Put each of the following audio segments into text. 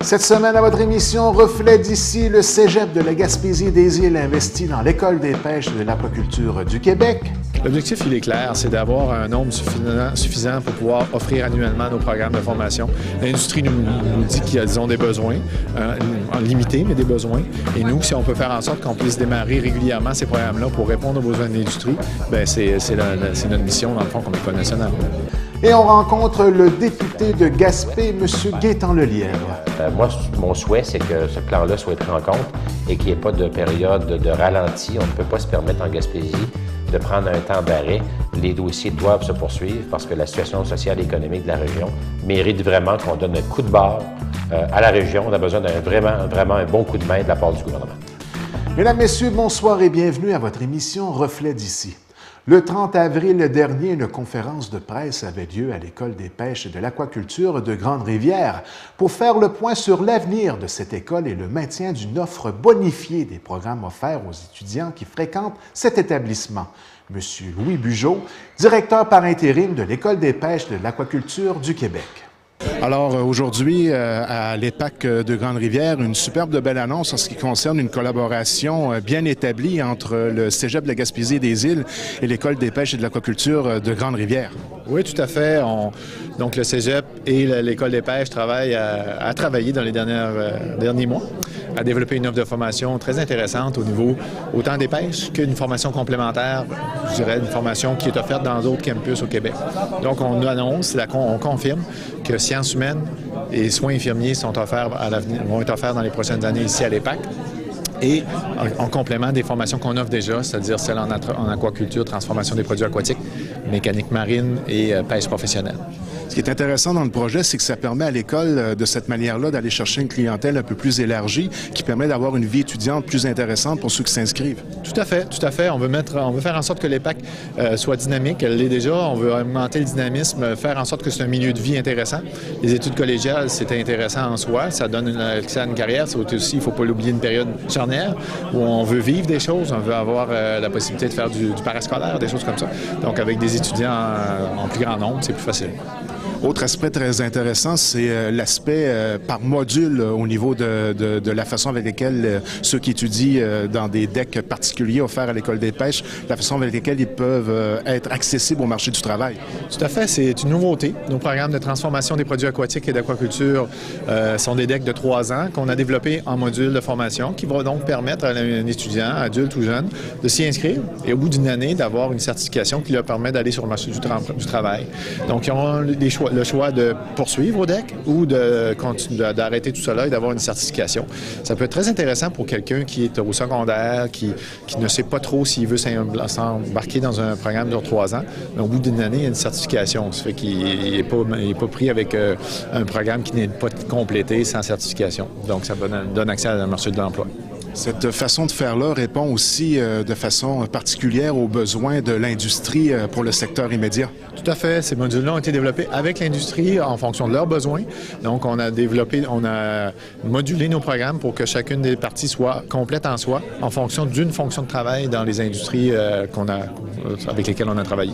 Cette semaine, à votre émission Reflet d'ici, le Cégep de la Gaspésie-des-Îles investit dans l'École des pêches de l'aquaculture du Québec. L'objectif, il est clair, c'est d'avoir un nombre suffisant pour pouvoir offrir annuellement nos programmes de formation. L'industrie nous dit qu'ils ont des besoins, limités, mais des besoins. Et nous, si on peut faire en sorte qu'on puisse démarrer régulièrement ces programmes-là pour répondre aux besoins de l'industrie, bien, c'est notre mission, dans le fond, comme École nationale. Et on rencontre le député de Gaspé, M. Gaétan Lelièvre. Moi, mon souhait, c'est que ce plan-là soit pris en compte et qu'il n'y ait pas de période de ralenti. On ne peut pas se permettre en Gaspésie de prendre un temps d'arrêt. Les dossiers doivent se poursuivre parce que la situation sociale et économique de la région mérite vraiment qu'on donne un coup de barre à la région. On a besoin d'un vraiment un bon coup de main de la part du gouvernement. Mesdames, Messieurs, bonsoir et bienvenue à votre émission Reflet d'ici. Le 30 avril dernier, une conférence de presse avait lieu à l'École des pêches et de l'aquaculture de Grande-Rivière pour faire le point sur l'avenir de cette école et le maintien d'une offre bonifiée des programmes offerts aux étudiants qui fréquentent cet établissement. Monsieur Louis Bugeaud, directeur par intérim de l'École des pêches et de l'aquaculture du Québec. Alors aujourd'hui, à l'EPAC de Grande-Rivière, une superbe belle annonce en ce qui concerne une collaboration bien établie entre le Cégep de la Gaspésie-des-Îles et l'École des pêches et de l'aquaculture de Grande-Rivière. Oui, tout à fait. Donc le Cégep et l'École des pêches travaillent à travailler dans les derniers mois à développer une offre de formation très intéressante au niveau autant des pêches qu'une formation complémentaire, je dirais une formation qui est offerte dans d'autres campus au Québec. Donc on annonce, on confirme que sciences humaines et soins infirmiers vont être offerts dans les prochaines années ici à l'EPAC. Et en complément des formations qu'on offre déjà, c'est-à-dire celles en aquaculture, transformation des produits aquatiques, mécanique marine et pêche professionnelle. Ce qui est intéressant dans le projet, c'est que ça permet à l'école, de cette manière-là, d'aller chercher une clientèle un peu plus élargie, qui permet d'avoir une vie étudiante plus intéressante pour ceux qui s'inscrivent. Tout à fait, tout à fait. On veut faire en sorte que l'EPAC soit dynamique. Elle l'est déjà. On veut augmenter le dynamisme, faire en sorte que c'est un milieu de vie intéressant. Les études collégiales, c'est intéressant en soi. Ça donne accès à une carrière. C'est aussi, il ne faut pas l'oublier, une période charnière où on veut vivre des choses, on veut avoir la possibilité de faire du parascolaire, des choses comme ça. Donc, avec des étudiants en plus grand nombre, c'est plus facile. Autre aspect très intéressant, c'est l'aspect par module au niveau de la façon avec laquelle ceux qui étudient dans des decks particuliers offerts à l'École des pêches, la façon avec laquelle ils peuvent être accessibles au marché du travail. Tout à fait, c'est une nouveauté. Nos programmes de transformation des produits aquatiques et d'aquaculture sont des decks de 3 ans qu'on a développés en module de formation qui vont donc permettre à un étudiant, adulte ou jeune, de s'y inscrire et au bout d'une année d'avoir une certification qui leur permet d'aller sur le marché du travail. Donc, ils ont le choix de poursuivre au DEC ou d'arrêter tout cela et d'avoir une certification. Ça peut être très intéressant pour quelqu'un qui est au secondaire, qui ne sait pas trop s'il veut s'embarquer dans un programme de 3 ans. Mais au bout d'une année, il y a une certification. Ça fait qu'il n'est pas pris avec un programme qui n'est pas complété sans certification. Donc, ça donne accès à un marché de l'emploi. Cette façon de faire-là répond aussi de façon particulière aux besoins de l'industrie pour le secteur immédiat. Tout à fait. Ces modules-là ont été développés avec l'industrie en fonction de leurs besoins. Donc, on a modulé nos programmes pour que chacune des parties soit complète en soi en fonction d'une fonction de travail dans les industries avec lesquelles on a travaillé.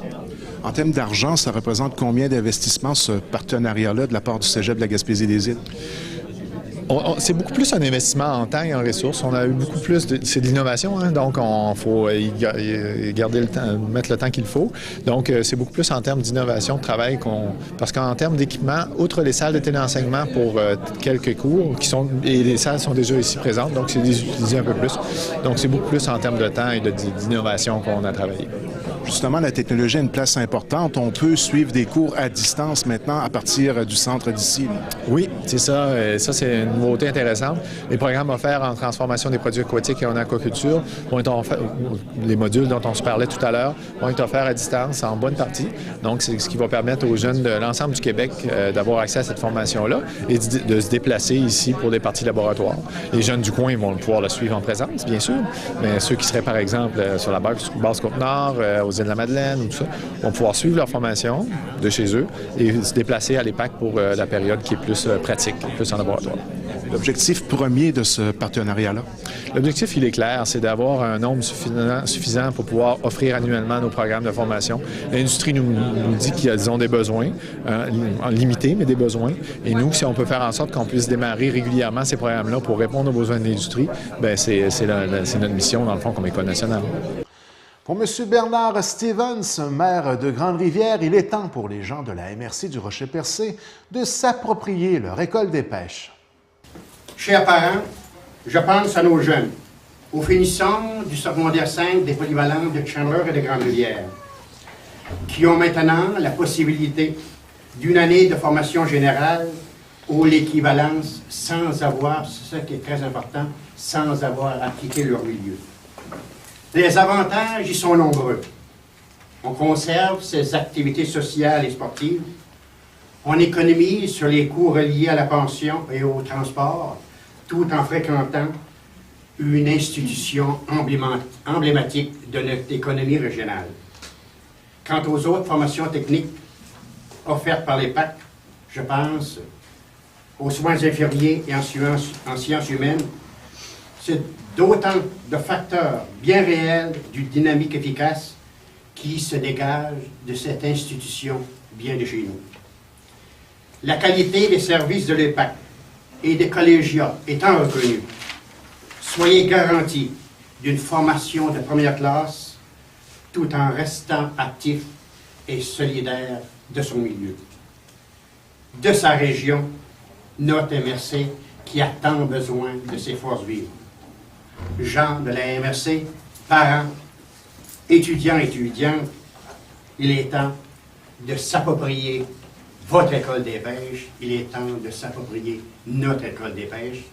En termes d'argent, ça représente combien d'investissements, ce partenariat-là, de la part du Cégep de la Gaspésie-des-Îles? C'est beaucoup plus un investissement en temps et en ressources. On a eu beaucoup plus c'est de l'innovation, hein? Donc il faut garder le temps, mettre le temps qu'il faut. Donc c'est beaucoup plus en termes d'innovation, de travail parce qu'en termes d'équipement, outre les salles de téléenseignement pour quelques cours et les salles sont déjà ici présentes, donc c'est utilisé un peu plus. Donc c'est beaucoup plus en termes de temps et d'innovation qu'on a travaillé. Justement, la technologie a une place importante. On peut suivre des cours à distance maintenant à partir du centre d'ici. Oui, c'est ça. Ça, c'est une nouveauté intéressante. Les programmes offerts en transformation des produits aquatiques et en aquaculture vont être offerts, les modules dont on se parlait tout à l'heure, vont être offerts à distance en bonne partie. Donc, c'est ce qui va permettre aux jeunes de l'ensemble du Québec d'avoir accès à cette formation-là et de se déplacer ici pour des parties laboratoires. Les jeunes du coin vont pouvoir le suivre en présence, bien sûr, mais ceux qui seraient, par exemple, sur la Basse-Côte-Nord, aux îles de la Madeleine ou tout ça, vont pouvoir suivre leur formation de chez eux et se déplacer à l'EPAC pour la période qui est plus pratique, plus en laboratoire. L'objectif premier de ce partenariat-là? L'objectif, il est clair, c'est d'avoir un nombre suffisant pour pouvoir offrir annuellement nos programmes de formation. L'industrie nous dit qu'ils ont des besoins, limités, mais des besoins. Et nous, si on peut faire en sorte qu'on puisse démarrer régulièrement ces programmes-là pour répondre aux besoins de l'industrie, bien, c'est notre mission, dans le fond, comme École nationale. Pour M. Bernard Stevens, maire de Grande-Rivière, il est temps pour les gens de la MRC du Rocher-Percé de s'approprier leur école des pêches. Chers parents, je pense à nos jeunes, aux finissants du secondaire 5 des polyvalentes de Chandler et de Grande-Rivière, qui ont maintenant la possibilité d'une année de formation générale ou l'équivalence sans avoir, c'est ça qui est très important, sans avoir à quitter leur milieu. Les avantages y sont nombreux. On conserve ses activités sociales et sportives. On économise sur les coûts reliés à la pension et au transport, tout en fréquentant une institution emblématique de notre économie régionale. Quant aux autres formations techniques offertes par les PAC, je pense aux soins infirmiers et en sciences humaines, c'est d'autant de facteurs bien réels d'une dynamique efficace qui se dégage de cette institution bien de chez nous. La qualité des services de l'EPAC et des collégiats étant reconnue, soyez garantis d'une formation de première classe tout en restant actif et solidaire de son milieu. De sa région, notre MRC qui a tant besoin de ses forces vives. Gens de la MRC, parents, étudiants, il est temps de s'approprier votre école des pêches, il est temps de s'approprier notre école des pêches.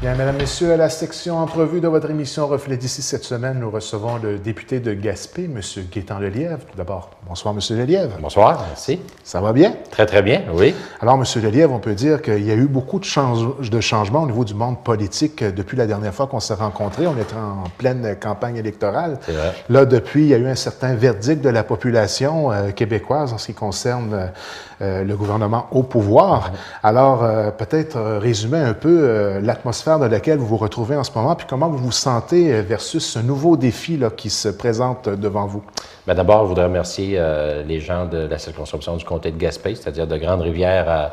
Bien, mesdames, messieurs, à la section entrevue de votre émission Reflet d'ici cette semaine, nous recevons le député de Gaspé, M. Gaétan Lelièvre. Tout d'abord, bonsoir, M. Lelièvre. Bonsoir, merci. Ça va bien? Très, très bien, oui. Alors, M. Lelièvre, on peut dire qu'il y a eu beaucoup de changements au niveau du monde politique depuis la dernière fois qu'on s'est rencontrés. On était en pleine campagne électorale. C'est vrai. Là, depuis, il y a eu un certain verdict de la population québécoise en ce qui concerne le gouvernement au pouvoir. Alors, peut-être résumer un peu l'atmosphère dans laquelle vous vous retrouvez en ce moment, puis comment vous vous sentez versus ce nouveau défi là, qui se présente devant vous. Bien, d'abord, je voudrais remercier les gens de la circonscription du comté de Gaspé, c'est-à-dire de Grande-Rivière à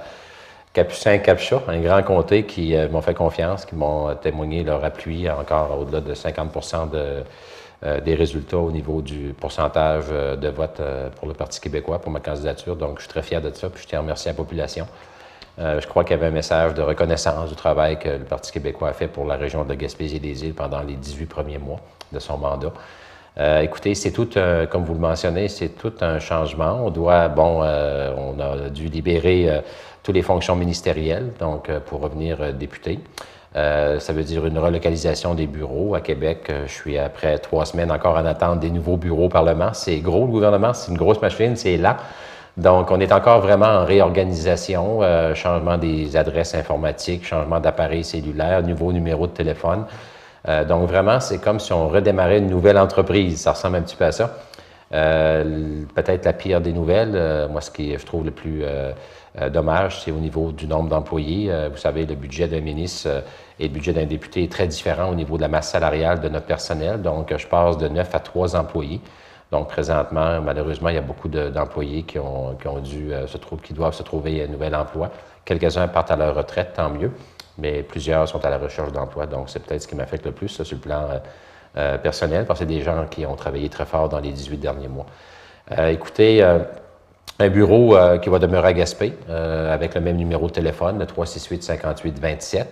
Capucin-Capchat, un grand comté qui m'ont fait confiance, qui m'ont témoigné leur appui encore au-delà de 50% des résultats au niveau du pourcentage de vote pour le Parti québécois, pour ma candidature. Donc, je suis très fier de ça, puis je tiens à remercier la population. Je crois qu'il y avait un message de reconnaissance du travail que le Parti québécois a fait pour la région de Gaspésie-des-Îles pendant les 18 premiers mois de son mandat. Écoutez, c'est tout, comme vous le mentionnez, c'est tout un changement. On a dû libérer toutes les fonctions ministérielles, donc pour revenir député. Ça veut dire une relocalisation des bureaux à Québec. Je suis après 3 semaines encore en attente des nouveaux bureaux au Parlement. C'est gros, le gouvernement, c'est une grosse machine, c'est lent. Donc, on est encore vraiment en réorganisation, changement des adresses informatiques, changement d'appareils cellulaires, nouveau numéro de téléphone. Donc, vraiment, c'est comme si on redémarrait une nouvelle entreprise. Ça ressemble un petit peu à ça. Peut-être la pire des nouvelles, moi, ce qui je trouve le plus dommage, c'est au niveau du nombre d'employés. Vous savez, le budget d'un ministre et le budget d'un député est très différent au niveau de la masse salariale de notre personnel. Donc, je passe de 9 à 3 employés. Donc, présentement, malheureusement, il y a beaucoup d'employés qui doivent se trouver un nouvel emploi. Quelques-uns partent à leur retraite, tant mieux, mais plusieurs sont à la recherche d'emploi. Donc, c'est peut-être ce qui m'affecte le plus sur le plan personnel, parce que c'est des gens qui ont travaillé très fort dans les 18 derniers mois. Écoutez, un bureau qui va demeurer à Gaspé, avec le même numéro de téléphone, le 368-58-27.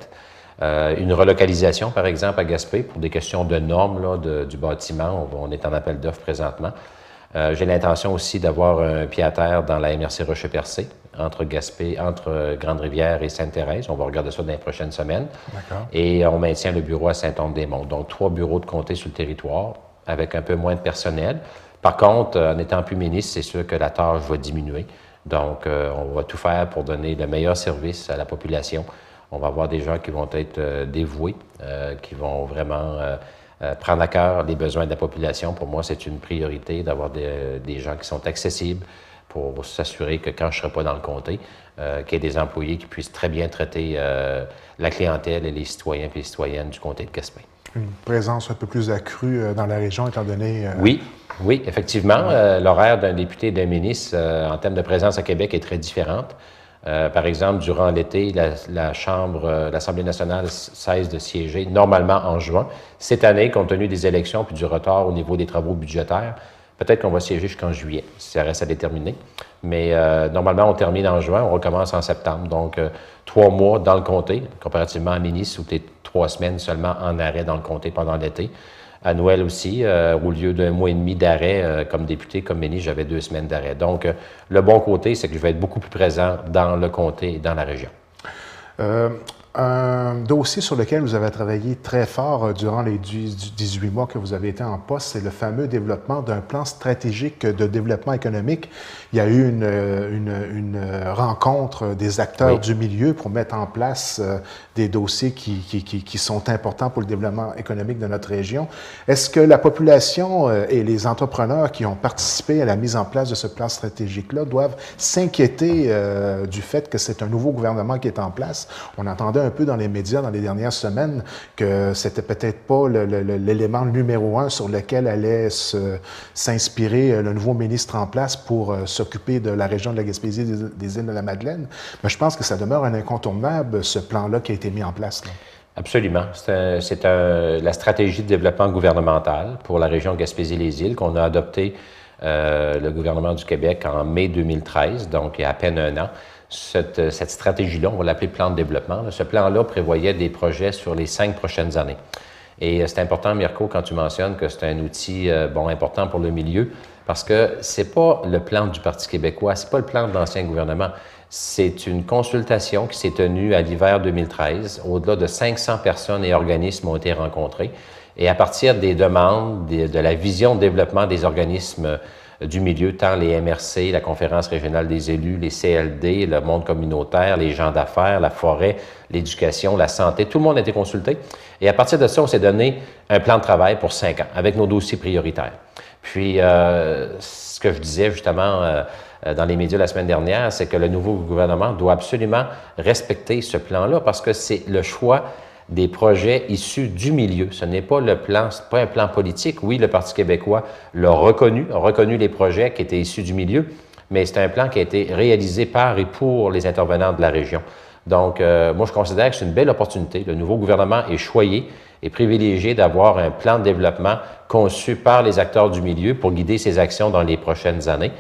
Une relocalisation, par exemple, à Gaspé, pour des questions de normes là, du bâtiment. On est en appel d'offres présentement. J'ai l'intention aussi d'avoir un pied-à-terre dans la MRC Rocher-Percé, entre Grande-Rivière et Sainte-Thérèse. On va regarder ça dans les prochaines semaines. D'accord. Et on maintient le bureau à Saint-Onge-des-Monts. Donc, 3 bureaux de comté sur le territoire, avec un peu moins de personnel. Par contre, en étant plus ministre, c'est sûr que la tâche va diminuer. Donc, on va tout faire pour donner le meilleur service à la population. On va avoir des gens qui vont être dévoués, qui vont vraiment prendre à cœur les besoins de la population. Pour moi, c'est une priorité d'avoir des gens qui sont accessibles, pour s'assurer que quand je ne serai pas dans le comté, qu'il y ait des employés qui puissent très bien traiter la clientèle et les citoyens et les citoyennes du comté de Gaspé. Une présence un peu plus accrue dans la région, étant donné... Oui, effectivement. L'horaire d'un député et d'un ministre, en termes de présence à Québec, est très différente. Par exemple, durant l'été, l'Assemblée nationale cesse de siéger normalement en juin. Cette année, compte tenu des élections puis du retard au niveau des travaux budgétaires, peut-être qu'on va siéger jusqu'en juillet, si ça reste à déterminer. Mais normalement, on termine en juin, on recommence en septembre. Donc, 3 mois dans le comté, comparativement à Ménis, où tu es 3 semaines seulement en arrêt dans le comté pendant l'été. À Noël aussi, au lieu d'1 mois et demi d'arrêt comme député, comme Ménis, j'avais 2 semaines d'arrêt. Donc, le bon côté, c'est que je vais être beaucoup plus présent dans le comté et dans la région. Un dossier sur lequel vous avez travaillé très fort durant les 18 mois que vous avez été en poste, c'est le fameux développement d'un plan stratégique de développement économique. Il y a eu une rencontre des acteurs du milieu pour mettre en place des dossiers qui sont importants pour le développement économique de notre région. Est-ce que la population et les entrepreneurs qui ont participé à la mise en place de ce plan stratégique-là doivent s'inquiéter du fait que c'est un nouveau gouvernement qui est en place? On entendait un peu dans les médias dans les dernières semaines que c'était peut-être pas l'élément numéro 1 sur lequel allait s'inspirer le nouveau ministre en place pour s'occuper de la région de la Gaspésie des îles de la Madeleine. Mais je pense que ça demeure un incontournable, ce plan-là qui a été mis en place. Là. Absolument. C'est la stratégie de développement gouvernemental pour la région Gaspésie-les-Îles qu'on a adoptée, le gouvernement du Québec, en mai 2013, donc il y a à peine 1 an. Cette stratégie-là, on va l'appeler plan de développement. Ce plan-là prévoyait des projets sur les 5 prochaines années. Et c'est important, Mirko, quand tu mentionnes que c'est un outil important pour le milieu, parce que c'est pas le plan du Parti québécois, c'est pas le plan de l'ancien gouvernement. C'est une consultation qui s'est tenue à l'hiver 2013. Au-delà de 500 personnes et organismes ont été rencontrés. Et à partir des demandes, de la vision de développement des organismes du milieu, tant les MRC, la Conférence régionale des élus, les CLD, le monde communautaire, les gens d'affaires, la forêt, l'éducation, la santé, tout le monde a été consulté. Et à partir de ça, on s'est donné un plan de travail pour 5 ans, avec nos dossiers prioritaires. Puis, ce que je disais justement dans les médias la semaine dernière, c'est que le nouveau gouvernement doit absolument respecter ce plan-là, parce que c'est le choix des projets issus du milieu. Ce n'est pas le plan, c'est pas un plan politique. Oui, le Parti québécois l'a reconnu les projets qui étaient issus du milieu, mais c'est un plan qui a été réalisé par et pour les intervenants de la région. Donc, moi, je considère que c'est une belle opportunité. Le nouveau gouvernement est choyé et privilégié d'avoir un plan de développement conçu par les acteurs du milieu pour guider ses actions dans les prochaines années.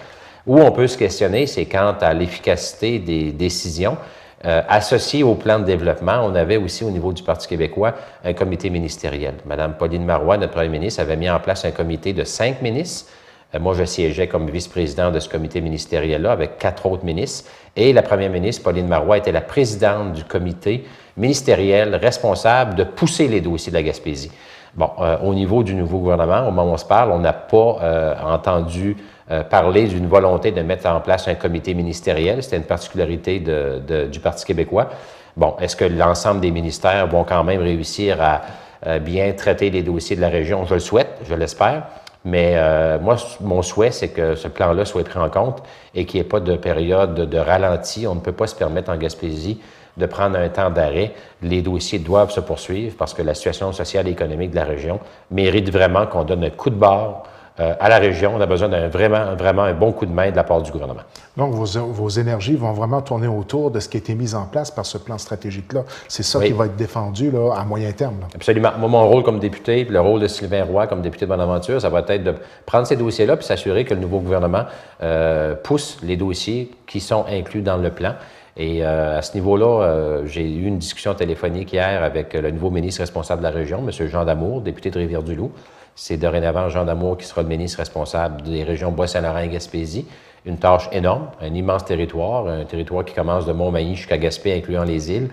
Où on peut se questionner, c'est quant à l'efficacité des décisions. Associé au plan de développement, on avait aussi au niveau du Parti québécois un comité ministériel. Madame Pauline Marois, notre première ministre, avait mis en place un comité de 5 ministres. Moi, je siégeais comme vice-président de ce comité ministériel-là avec 4 autres ministres. Et la première ministre, Pauline Marois, était la présidente du comité ministériel responsable de pousser les dossiers de la Gaspésie. Bon, au niveau du nouveau gouvernement, au moment où on se parle, on n'a pas entendu parler d'une volonté de mettre en place un comité ministériel. C'était une particularité du Parti québécois. Bon, est-ce que l'ensemble des ministères vont quand même réussir à bien traiter les dossiers de la région? Je le souhaite, je l'espère. Mais moi, mon souhait, c'est que ce plan-là soit pris en compte et qu'il n'y ait pas de période de ralenti. On ne peut pas se permettre en Gaspésie de prendre un temps d'arrêt. Les dossiers doivent se poursuivre parce que la situation sociale et économique de la région mérite vraiment qu'on donne un coup de barre à la région. On a besoin d'un vraiment un bon coup de main de la part du gouvernement. Donc, vos énergies vont vraiment tourner autour de ce qui a été mis en place par ce plan stratégique-là. C'est ça qui va être défendu là, à moyen terme. Là. Absolument. Moi, mon rôle comme député, puis le rôle de Sylvain Roy comme député de Bonaventure, ça va être de prendre ces dossiers-là puis s'assurer que le nouveau gouvernement pousse les dossiers qui sont inclus dans le plan. Et à ce niveau-là, j'ai eu une discussion téléphonique hier avec le nouveau ministre responsable de la région, M. Jean Damour, député de Rivière-du-Loup. C'est dorénavant Jean Damour qui sera le ministre responsable des régions Bois-Saint-Laurent et Gaspésie. Une tâche énorme, un immense territoire, un territoire qui commence de Montmagny jusqu'à Gaspé, incluant les îles.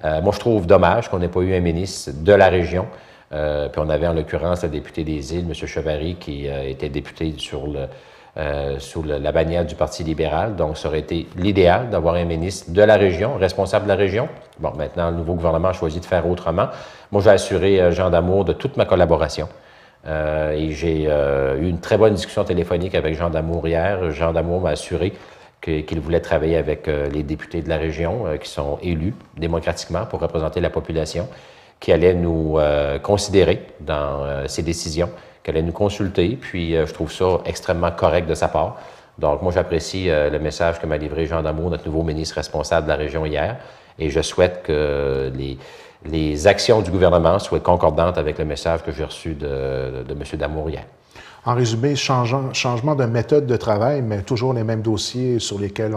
Moi, je trouve dommage qu'on n'ait pas eu un ministre de la région. Puis on avait en l'occurrence le député des îles, M. Chevary, qui était député sous la bannière du Parti libéral. Donc, ça aurait été l'idéal d'avoir un ministre de la région, responsable de la région. Bon, maintenant, le nouveau gouvernement a choisi de faire autrement. Moi, j'ai assuré Jean Damour de toute ma collaboration. Et j'ai eu une très bonne discussion téléphonique avec Jean Damour hier. Jean Damour m'a assuré qu'il voulait travailler avec les députés de la région qui sont élus démocratiquement pour représenter la population, qui allait nous considérer dans ses décisions, qui allait nous consulter. Puis je trouve ça extrêmement correct de sa part. Donc moi, j'apprécie le message que m'a livré Jean Damour, notre nouveau ministre responsable de la région hier. Et je souhaite que les actions du gouvernement soient concordantes avec le message que j'ai reçu de M. Damour hier. En résumé, changement de méthode de travail, mais toujours les mêmes dossiers sur lesquels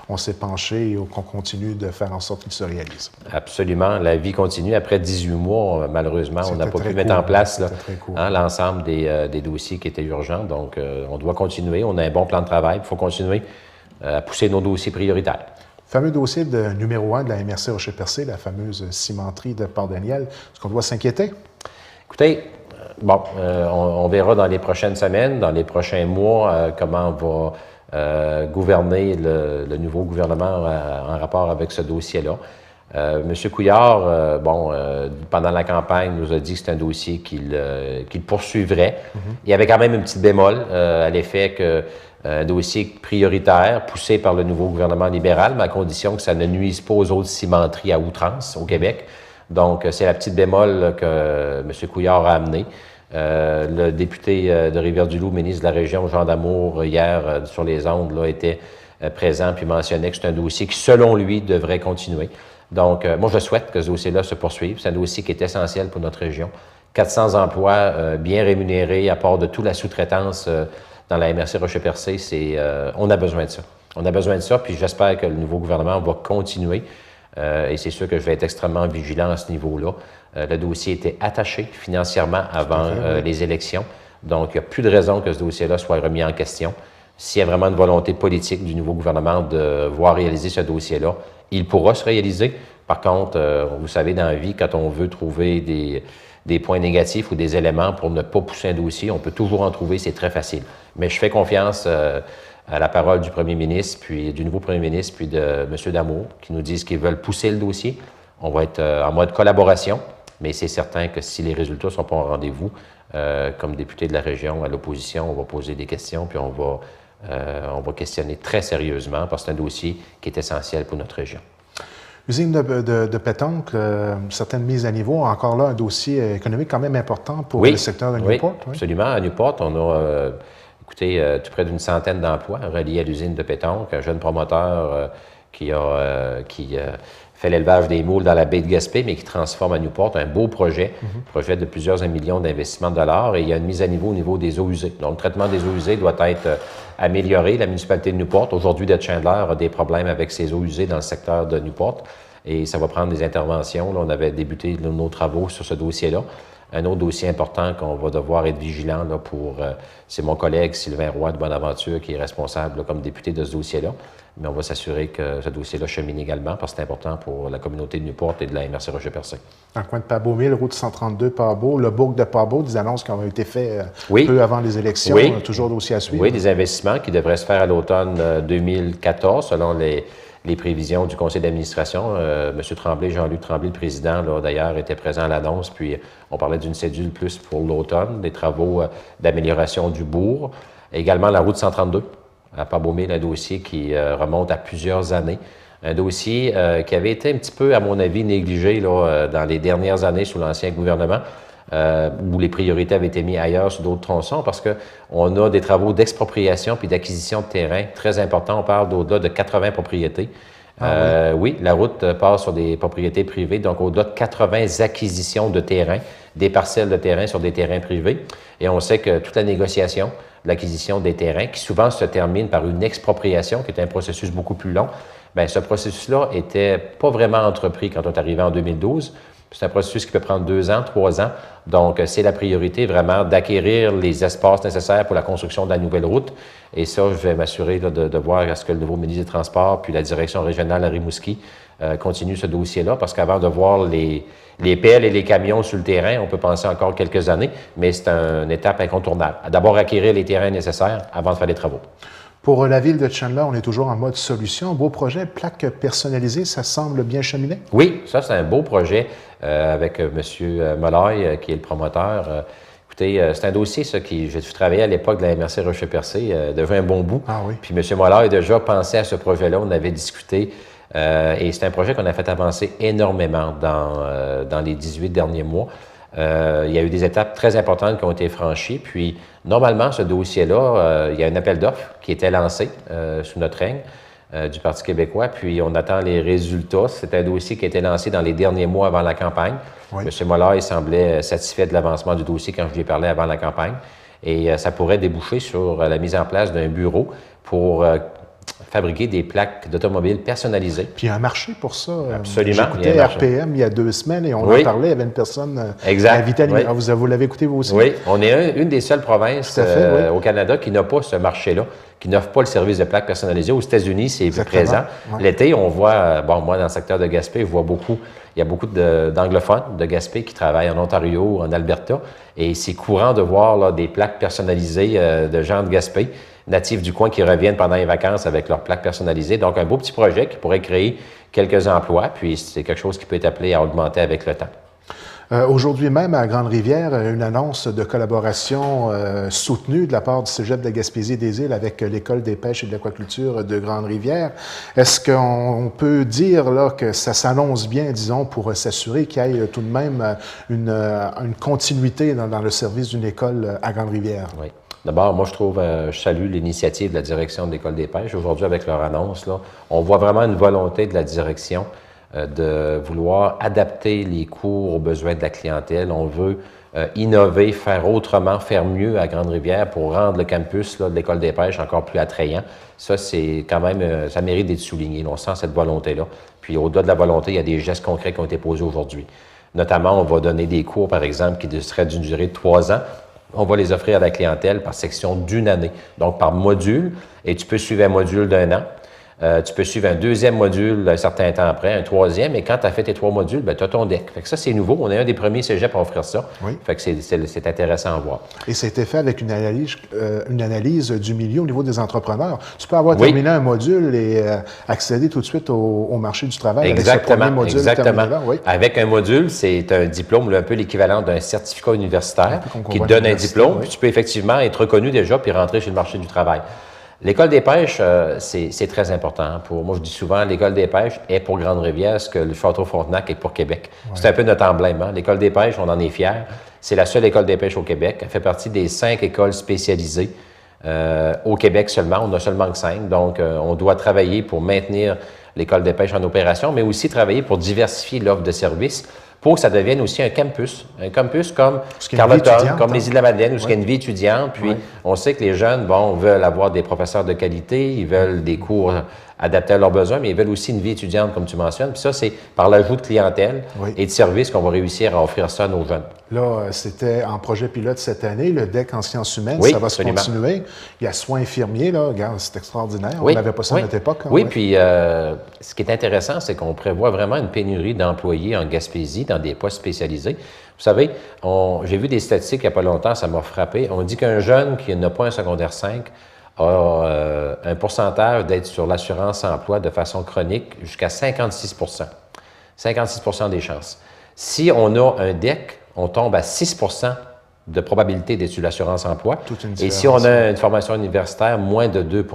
on s'est penché et qu'on continue de faire en sorte qu'ils se réalisent. Absolument. La vie continue. Après 18 mois, malheureusement, on n'a pas pu mettre en place l'ensemble des dossiers qui étaient urgents. Donc, on doit continuer. On a un bon plan de travail. Il faut continuer à pousser nos dossiers prioritaires. Fameux dossier de numéro 1 de la MRC Rocher-Percé, la fameuse cimenterie de Port-Daniel. Est-ce qu'on doit s'inquiéter? Écoutez, bon, on verra dans les prochaines semaines, dans les prochains mois, comment va gouverner le nouveau gouvernement en rapport avec ce dossier-là. M. Couillard, pendant la campagne, nous a dit que c'est un dossier qu'il poursuivrait. Il y avait quand même une petite bémol à l'effet que un dossier prioritaire poussé par le nouveau gouvernement libéral, mais à condition que ça ne nuise pas aux autres cimenteries à outrance au Québec. Donc, c'est la petite bémol que M. Couillard a amené. Le député de Rivière-du-Loup, ministre de la région, Jean Damour, hier, sur les ondes, là, était présent puis mentionnait que c'est un dossier qui, selon lui, devrait continuer. Donc, moi, je souhaite que ce dossier-là se poursuive. C'est un dossier qui est essentiel pour notre région. 400 emplois bien rémunérés, à part de toute la sous-traitance dans la MRC Rocher-Percé, on a besoin de ça. On a besoin de ça, puis j'espère que le nouveau gouvernement va continuer. Et c'est sûr que je vais être extrêmement vigilant à ce niveau-là. Le dossier était attaché financièrement avant les élections. Donc, il n'y a plus de raison que ce dossier-là soit remis en question. S'il y a vraiment une volonté politique du nouveau gouvernement de voir réaliser ce dossier-là, il pourra se réaliser. Par contre, vous savez, dans la vie, quand on veut trouver des points négatifs ou des éléments pour ne pas pousser un dossier, on peut toujours en trouver, c'est très facile. Mais je fais confiance à la parole du premier ministre, puis du nouveau premier ministre, puis de M. Damour, qui nous disent qu'ils veulent pousser le dossier. On va être en mode collaboration, mais c'est certain que si les résultats ne sont pas au rendez-vous, comme député de la région à l'opposition, on va poser des questions, puis on va questionner très sérieusement, parce que c'est un dossier qui est essentiel pour notre région. Usine de pétanque, certaines mises à niveau, encore là, un dossier économique quand même important pour le secteur de Newport. Oui, absolument. À Newport, on a, écoutez, tout près d'une centaine d'emplois reliés à l'usine de pétanque. Un jeune promoteur qui fait l'élevage des moules dans la baie de Gaspé, mais qui transforme à Newport un beau projet, projet de plusieurs millions d'investissements de dollars. Et il y a une mise à niveau au niveau des eaux usées. Donc, le traitement des eaux usées doit être amélioré. La municipalité de Newport, aujourd'hui de Chandler, a des problèmes avec ses eaux usées dans le secteur de Newport. Et ça va prendre des interventions. Là, on avait débuté nos travaux sur ce dossier-là. Un autre dossier important qu'on va devoir être vigilant là, pour, c'est mon collègue Sylvain Roy de Bonaventure qui est responsable là, comme député de ce dossier-là. Mais on va s'assurer que ce dossier-là chemine également parce que c'est important pour la communauté de Newport et de la MRC Rocher-Percé. Dans le coin de Pabot-Mille, route 132 Pabot, le bourg de Pabot, des annonces qui ont été faites peu avant les élections, toujours dossier à suivre. Oui, des investissements qui devraient se faire à l'automne 2014 selon les prévisions du conseil d'administration. M. Tremblay, Jean-Luc Tremblay, le président, d'ailleurs, était présent à l'annonce, puis on parlait d'une cédule plus pour l'automne, des travaux d'amélioration du bourg. Également la route 132 à Pabot-Mille, un dossier qui remonte à plusieurs années. Un dossier qui avait été un petit peu, à mon avis, négligé là, dans les dernières années sous l'ancien gouvernement, où les priorités avaient été mises ailleurs sur d'autres tronçons, parce qu'on a des travaux d'expropriation puis d'acquisition de terrain très importants. On parle d'au-delà de 80 propriétés. Oui, la route passe sur des propriétés privées, donc au-delà de 80 acquisitions de terrain, des parcelles de terrain sur des terrains privés. Et on sait que toute la négociation, l'acquisition des terrains, qui souvent se termine par une expropriation, qui est un processus beaucoup plus long, bien, ce processus-là n'était pas vraiment entrepris quand on est arrivé en 2012. C'est un processus qui peut prendre 2 ans, 3 ans. Donc, c'est la priorité vraiment d'acquérir les espaces nécessaires pour la construction de la nouvelle route. Et ça, je vais m'assurer de voir à ce que le nouveau ministre des Transports puis la direction régionale à Rimouski continue ce dossier-là. Parce qu'avant de voir les pelles et les camions sur le terrain, on peut penser encore quelques années, mais c'est une étape incontournable. D'abord, acquérir les terrains nécessaires avant de faire les travaux. Pour la ville de Chandler, on est toujours en mode solution. Beau projet, plaque personnalisée, ça semble bien cheminé? Oui, ça, c'est un beau projet avec M. Molloy, qui est le promoteur. Écoutez, c'est un dossier, ça, j'ai travaillé à l'époque de la MRC Rocher-Percé, devait un bon bout. Ah oui. Puis M. Mollard a déjà pensé à ce projet-là, on avait discuté, et c'est un projet qu'on a fait avancer énormément dans les 18 derniers mois. Il y a eu des étapes très importantes qui ont été franchies, puis normalement, ce dossier-là, il y a un appel d'offres qui était lancé sous notre règne du Parti québécois, puis on attend les résultats. C'est un dossier qui a été lancé dans les derniers mois avant la campagne. Oui. M. Mollard, il semblait satisfait de l'avancement du dossier quand je lui ai parlé avant la campagne, et ça pourrait déboucher sur la mise en place d'un bureau pour fabriquer des plaques d'automobiles personnalisées. Puis il y a un marché pour ça. Absolument. J'écoutais RPM il y a 2 semaines et on en parlait. Il y avait une personne invitée à l'émission. Vous l'avez écouté vous aussi? Oui, on est une des seules provinces au Canada qui n'a pas ce marché-là, qui n'offre pas le service de plaques personnalisées. Aux États-Unis, c'est présent. Ouais. L'été, on voit, moi, dans le secteur de Gaspé, il y a beaucoup d'anglophones de Gaspé qui travaillent en Ontario, en Alberta, et c'est courant de voir là, des plaques personnalisées de gens de Gaspé, natifs du coin qui reviennent pendant les vacances avec leurs plaques personnalisées. Donc, un beau petit projet qui pourrait créer quelques emplois, puis c'est quelque chose qui peut être appelé à augmenter avec le temps. Aujourd'hui même, à Grande-Rivière, une annonce de collaboration soutenue de la part du Cégep de Gaspésie-des-Îles avec l'École des pêches et de l'aquaculture de Grande-Rivière. Est-ce qu'on peut dire là, que ça s'annonce bien, disons, pour s'assurer qu'il y ait tout de même une continuité dans le service d'une école à Grande-Rivière? Oui. D'abord, moi, je salue l'initiative de la direction de l'École des pêches. Aujourd'hui, avec leur annonce, là, on voit vraiment une volonté de la direction de vouloir adapter les cours aux besoins de la clientèle. On veut innover, faire autrement, faire mieux à Grande-Rivière pour rendre le campus là, de l'École des pêches encore plus attrayant. Ça, c'est quand même, ça mérite d'être souligné. On sent cette volonté-là. Puis, au-delà de la volonté, il y a des gestes concrets qui ont été posés aujourd'hui. Notamment, on va donner des cours, par exemple, qui seraient d'une durée de 3 ans. On va les offrir à la clientèle par section d'1 année, donc par module, et tu peux suivre un module d'1 an. Tu peux suivre un 2e module un certain temps après, un 3e, et quand tu as fait tes 3 modules, tu as ton deck. Fait que ça, c'est nouveau. On est un des premiers cégeps à offrir ça. Oui. Fait que c'est intéressant à voir. Et c'était fait avec une analyse du milieu au niveau des entrepreneurs. Tu peux avoir terminé un module et accéder tout de suite au marché du travail. Exactement. Avec ce module exactement. Là, oui. Avec un module, c'est un diplôme, un peu l'équivalent d'un certificat universitaire qui te donne un diplôme. Oui. Puis tu peux effectivement être reconnu déjà puis rentrer chez le marché du travail. L'École des pêches, c'est très important. Moi, je dis souvent, l'École des pêches est pour Grande-Rivière ce que le Château-Frontenac est pour Québec. Ouais. C'est un peu notre emblème. Hein? L'École des pêches, on en est fiers. C'est la seule école des pêches au Québec. Elle fait partie des 5 écoles spécialisées au Québec seulement. On n'a seulement que 5. Donc, on doit travailler pour maintenir l'École des pêches en opération, mais aussi travailler pour diversifier l'offre de services pour que ça devienne aussi un campus comme Carleton, comme les Îles-de-la-Madeleine, où il y a une vie étudiante. Puis, on sait que les jeunes, veulent avoir des professeurs de qualité, ils veulent des cours adaptés à leurs besoins, mais ils veulent aussi une vie étudiante, comme tu mentionnes. Puis ça, c'est par l'ajout de clientèle et de services qu'on va réussir à offrir ça à nos jeunes. Là, c'était en projet pilote cette année, le DEC en sciences humaines, ça va se continuer. Il y a soins infirmiers, là, regarde, c'est extraordinaire. On n'avait pas ça à notre époque. Oui, puis ce qui est intéressant, c'est qu'on prévoit vraiment une pénurie d'employés en Gaspésie dans des postes spécialisés. Vous savez, j'ai vu des statistiques il n'y a pas longtemps, ça m'a frappé. On dit qu'un jeune qui n'a pas un secondaire 5 a un pourcentage d'être sur l'assurance-emploi de façon chronique jusqu'à 56 56 des chances. Si on a un DEC, on tombe à 6 de probabilité d'être sur l'assurance-emploi. Et si on a une formation universitaire, moins de 2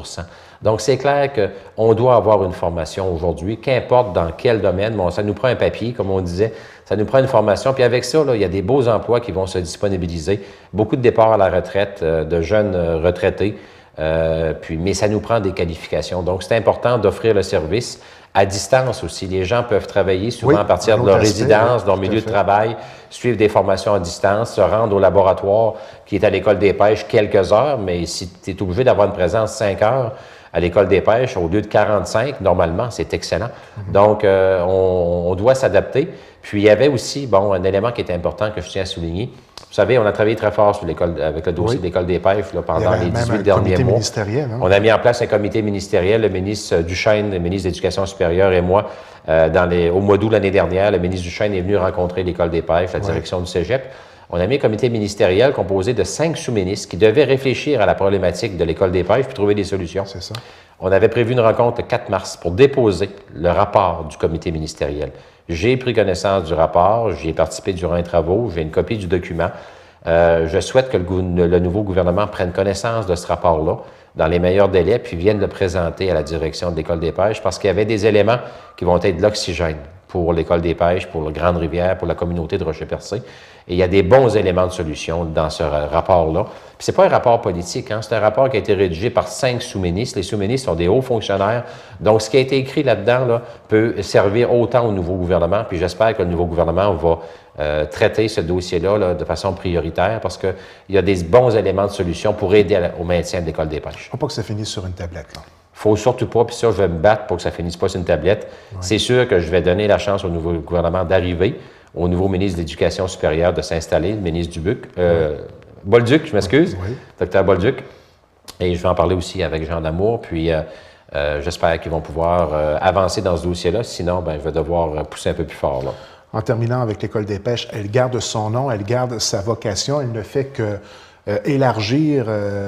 Donc, c'est clair qu'on doit avoir une formation aujourd'hui, qu'importe dans quel domaine. Bon, ça nous prend un papier, comme on disait, ça nous prend une formation. Puis avec ça, là, il y a des beaux emplois qui vont se disponibiliser. Beaucoup de départs à la retraite de jeunes retraités. Mais ça nous prend des qualifications. Donc, c'est important d'offrir le service à distance aussi. Les gens peuvent travailler souvent à partir de leur résidence, de leur milieu de travail, suivre des formations à distance, se rendre au laboratoire qui est à l'École des pêches quelques heures, mais si tu es obligé d'avoir une présence 5 heures à l'École des pêches au lieu de 45, normalement, c'est excellent. Donc, on doit s'adapter. Puis, il y avait aussi, un élément qui était important que je tiens à souligner. Vous savez, on a travaillé très fort sur avec le dossier de l'École des pêches là, pendant les 18 derniers mois. Hein? On a mis en place un comité ministériel. Le ministre Duchesne, le ministre de l'Éducation supérieure et moi, au mois d'août l'année dernière, le ministre Duchesne est venu rencontrer l'École des pêches, la direction du cégep. On a mis un comité ministériel composé de 5 sous-ministres qui devaient réfléchir à la problématique de l'École des pêches puis trouver des solutions. C'est ça. On avait prévu une rencontre le 4 mars pour déposer le rapport du comité ministériel. J'ai pris connaissance du rapport, j'y ai participé durant les travaux, j'ai une copie du document. Je souhaite que le nouveau gouvernement prenne connaissance de ce rapport-là dans les meilleurs délais, puis vienne le présenter à la direction de l'École des pêches, parce qu'il y avait des éléments qui vont être de l'oxygène pour l'École des pêches, pour la Grande-Rivière, pour la communauté de Rocher-Percé. Et il y a des bons éléments de solution dans ce rapport-là. Puis c'est pas un rapport politique, hein? C'est un rapport qui a été rédigé par 5 sous-ministres. Les sous-ministres sont des hauts fonctionnaires. Donc, ce qui a été écrit là-dedans là, peut servir autant au nouveau gouvernement. Puis j'espère que le nouveau gouvernement va traiter ce dossier-là là, de façon prioritaire, parce qu'il y a des bons éléments de solution pour aider au maintien de l'École des pêches. Il ne faut pas que ça finisse sur une tablette, là. Faut surtout pas, puis ça, je vais me battre pour que ça finisse pas sur une tablette. Ouais. C'est sûr que je vais donner la chance au nouveau gouvernement d'arriver, au nouveau ministre de l'Éducation supérieure de s'installer, le ministre Dubuc, Bolduc, je m'excuse, oui. Dr Bolduc. Et je vais en parler aussi avec Jean Damour, puis j'espère qu'ils vont pouvoir avancer dans ce dossier-là. Sinon, ben, je vais devoir pousser un peu plus fort, là. En terminant avec l'École des pêches, elle garde son nom, elle garde sa vocation, elle ne fait que élargir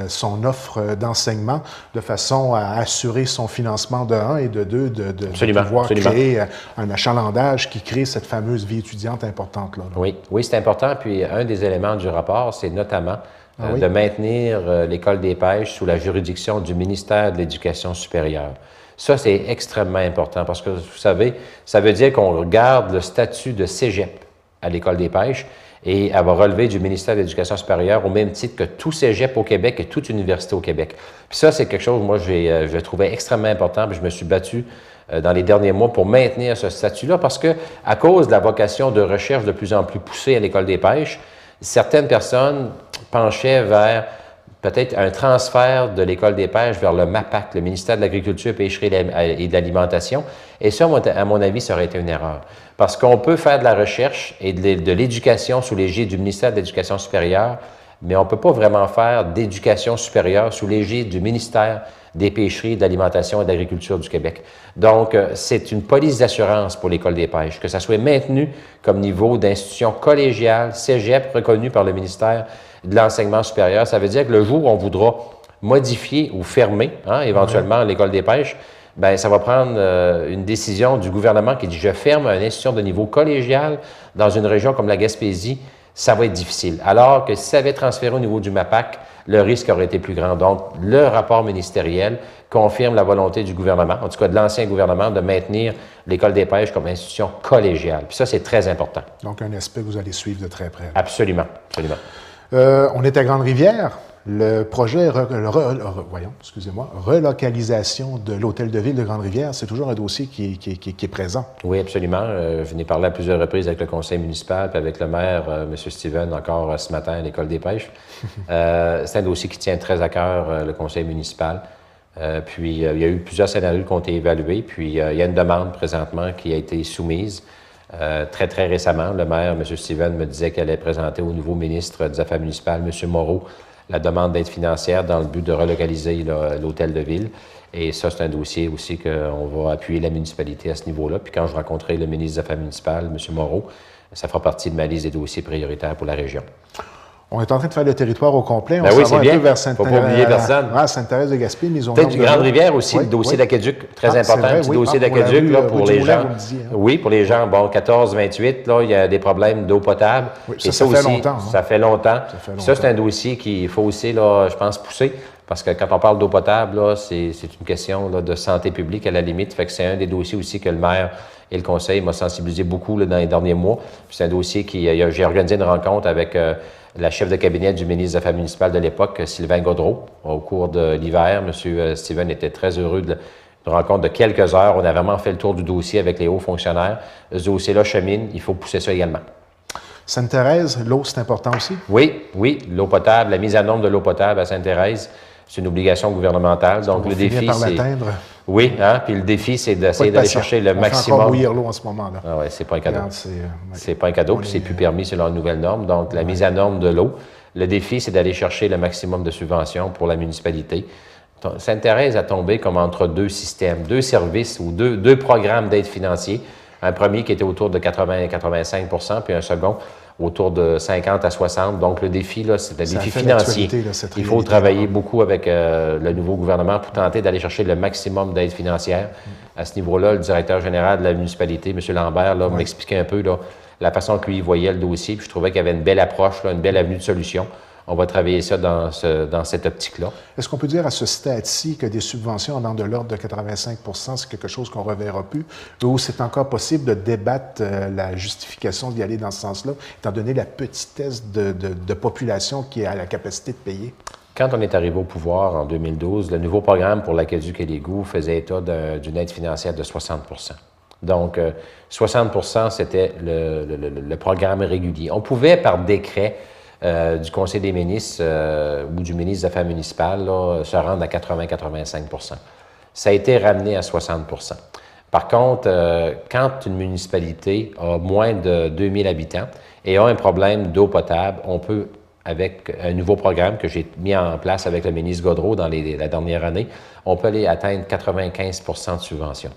son offre d'enseignement de façon à assurer son financement de 1 et de 2, de pouvoir créer un achalandage qui crée cette fameuse vie étudiante importante-là. Oui, oui, c'est important. Puis un des éléments du rapport, c'est notamment de maintenir l'École des pêches sous la juridiction du ministère de l'Éducation supérieure. Ça, c'est extrêmement important parce que, vous savez, ça veut dire qu'on garde le statut de cégep à l'École des pêches et elle va relever du ministère de l'Éducation supérieure au même titre que tout cégep au Québec et toute université au Québec. Puis ça, c'est quelque chose, moi, je trouvais extrêmement important, puis je me suis battu dans les derniers mois pour maintenir ce statut-là parce que, à cause de la vocation de recherche de plus en plus poussée à l'École des pêches, certaines personnes penchaient vers peut-être un transfert de l'École des pêches vers le MAPAC, le ministère de l'Agriculture, Pêcherie et de l'Alimentation. Et ça, à mon avis, ça aurait été une erreur. Parce qu'on peut faire de la recherche et de l'éducation sous l'égide du ministère de l'Éducation supérieure, mais on ne peut pas vraiment faire d'éducation supérieure sous l'égide du ministère des Pêcheries, de l'Alimentation et de l'Agriculture du Québec. Donc, c'est une police d'assurance pour l'École des pêches, que ça soit maintenu comme niveau d'institution collégiale, cégep, reconnu par le ministère de l'Enseignement supérieur. Ça veut dire que le jour où on voudra modifier ou fermer, éventuellement, l'École des pêches, bien, ça va prendre une décision du gouvernement qui dit « je ferme une institution de niveau collégial dans une région comme la Gaspésie », ça va être difficile. Alors que si ça avait transféré au niveau du MAPAC, le risque aurait été plus grand. Donc, le rapport ministériel confirme la volonté du gouvernement, en tout cas de l'ancien gouvernement, de maintenir l'École des pêches comme institution collégiale. Puis ça, c'est très important. Donc, un aspect que vous allez suivre de très près. Absolument, absolument. On est à Grande-Rivière. Le projet relocalisation de l'Hôtel de Ville de Grande-Rivière, c'est toujours un dossier qui est présent. Oui, absolument. Je n'ai parlé à plusieurs reprises avec le conseil municipal puis avec le maire, M. Steven, encore ce matin à l'École des pêches. C'est un dossier qui tient très à cœur le conseil municipal. Puis, il y a eu plusieurs scénarios qui ont été évalués. Puis, il y a une demande présentement qui a été soumise. Très, très récemment, le maire, M. Steven, me disait qu'elle allait présenter au nouveau ministre des Affaires municipales, M. Moreau, la demande d'aide financière dans le but de relocaliser l'hôtel de ville. Et ça, c'est un dossier aussi qu'on va appuyer la municipalité à ce niveau-là. Puis quand je rencontrerai le ministre des Affaires municipales, M. Moreau, ça fera partie de ma liste des dossiers prioritaires pour la région. On est en train de faire le territoire au complet. On s'en va un peu vers Sainte-Thérèse. Faut pas oublier personne. Sainte-Thérèse de Gaspé, mise au peut-être du Grande-Rivière aussi, le dossier d'aqueduc, très important. Un petit dossier d'aqueduc pour les gens. Oui, pour les gens, bon, 14-28, là, il y a des problèmes d'eau potable. Oui, ça fait longtemps. Ça fait longtemps. Ça, c'est un dossier qu'il faut aussi, là, je pense, pousser. Parce que quand on parle d'eau potable, là, c'est une question là, de santé publique à la limite. Fait que c'est un des dossiers aussi que le maire et le conseil m'ont sensibilisé beaucoup là, dans les derniers mois. C'est un dossier j'ai organisé une rencontre avec la chef de cabinet du ministre des Affaires municipales de l'époque, Sylvain Gaudreau, au cours de l'hiver. M. Steven était très heureux de rencontre de quelques heures. On a vraiment fait le tour du dossier avec les hauts fonctionnaires. Ce dossier-là chemine, il faut pousser ça également. Sainte-Thérèse, l'eau, c'est important aussi? Oui, l'eau potable, la mise à norme de l'eau potable à Sainte-Thérèse, c'est une obligation gouvernementale. Donc, le défi, c'est... Oui, puis le défi, c'est d'essayer d'aller chercher le maximum. On fait encore bouillir l'eau en ce moment-là. Ah oui, c'est pas un cadeau. C'est pas un cadeau, puis c'est plus permis selon une nouvelle norme. Donc, la mise à norme de l'eau. Le défi, c'est d'aller chercher le maximum de subventions pour la municipalité. Sainte-Thérèse a tombé comme entre deux systèmes, deux services ou deux programmes d'aide financière. Un premier qui était autour de 80-85 %, puis un second autour de 50 à 60. Donc, le défi, là, c'est le défi financier. Il faut travailler beaucoup avec le nouveau gouvernement pour tenter d'aller chercher le maximum d'aide financière. À ce niveau-là, le directeur général de la municipalité, M. Lambert, là, m'expliquait un peu là, la façon que lui voyait le dossier, puis je trouvais qu'il y avait une belle approche, là, une belle avenue de solution. On va travailler ça dans cette optique-là. Est-ce qu'on peut dire à ce stade-ci que des subventions en de l'ordre de 85 c'est quelque chose qu'on ne reverra plus, ou c'est encore possible de débattre la justification d'y aller dans ce sens-là, étant donné la petitesse de population qui a la capacité de payer? Quand on est arrivé au pouvoir en 2012, le nouveau programme pour l'Aqueduc et l'Égout faisait état d'une aide financière de 60 Donc, 60 c'était le programme régulier. On pouvait, par décret du Conseil des ministres ou du ministre des Affaires municipales, là, se rendre à 80-85 Ça a été ramené à 60 Par contre, quand une municipalité a moins de 2000 habitants et a un problème d'eau potable, on peut, avec un nouveau programme que j'ai mis en place avec le ministre Gaudreault dans la dernière année, on peut aller atteindre 95 de subvention.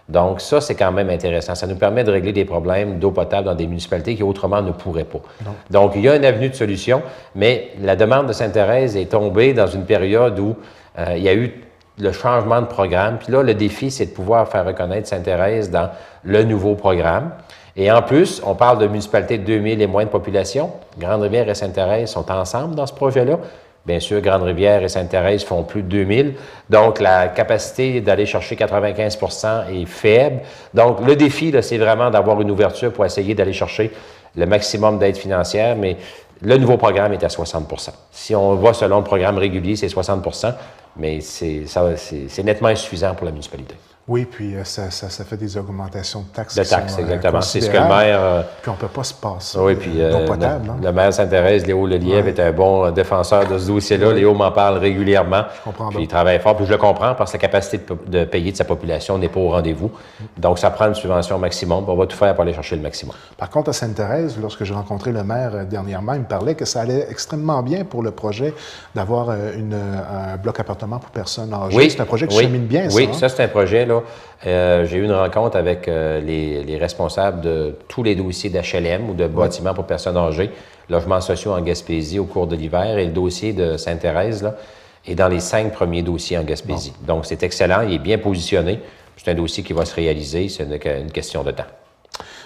Donc, ça, c'est quand même intéressant. Ça nous permet de régler des problèmes d'eau potable dans des municipalités qui autrement ne pourraient pas. Non. Donc, il y a une avenue de solution, mais la demande de Sainte-Thérèse est tombée dans une période où il y a eu le changement de programme. Puis là, le défi, c'est de pouvoir faire reconnaître Sainte-Thérèse dans le nouveau programme. Et en plus, on parle de municipalités de 2000 et moins de population. Grande-Rivière et Sainte-Thérèse sont ensemble dans ce projet-là. Bien sûr, Grande-Rivière et Sainte-Thérèse font plus de 2000. Donc, la capacité d'aller chercher 95 est faible. Donc, le défi, c'est vraiment d'avoir une ouverture pour essayer d'aller chercher le maximum d'aide financière, mais le nouveau programme est à 60 Si on va selon le programme régulier, c'est 60 mais c'est nettement insuffisant pour la municipalité. Oui, puis ça fait des augmentations de taxes. De taxes, exactement. C'est ce que le maire... puis on ne peut pas se passer oui, puis, d'eau potable. Le maire de Sainte-Thérèse, Léo Lelièvre, est un bon défenseur de ce dossier-là. Léo m'en parle régulièrement. Je comprends. Puis il travaille fort, puis je le comprends parce que la capacité de payer de sa population n'est pas au rendez-vous. Donc, ça prend une subvention maximum. On va tout faire pour aller chercher le maximum. Par contre, à Sainte-Thérèse, lorsque j'ai rencontré le maire dernièrement, il me parlait que ça allait extrêmement bien pour le projet d'avoir un bloc appartement pour personnes âgées. Oui, c'est un projet qui chemine bien, ça. Oui, ça, c'est un projet, là. J'ai eu une rencontre avec les responsables de tous les dossiers d'HLM ou de bâtiments pour personnes âgées, logements sociaux en Gaspésie au cours de l'hiver, et le dossier de Sainte-Thérèse là, est dans les 5 premiers dossiers en Gaspésie. Bon. Donc, c'est excellent, il est bien positionné. C'est un dossier qui va se réaliser, c'est une question de temps.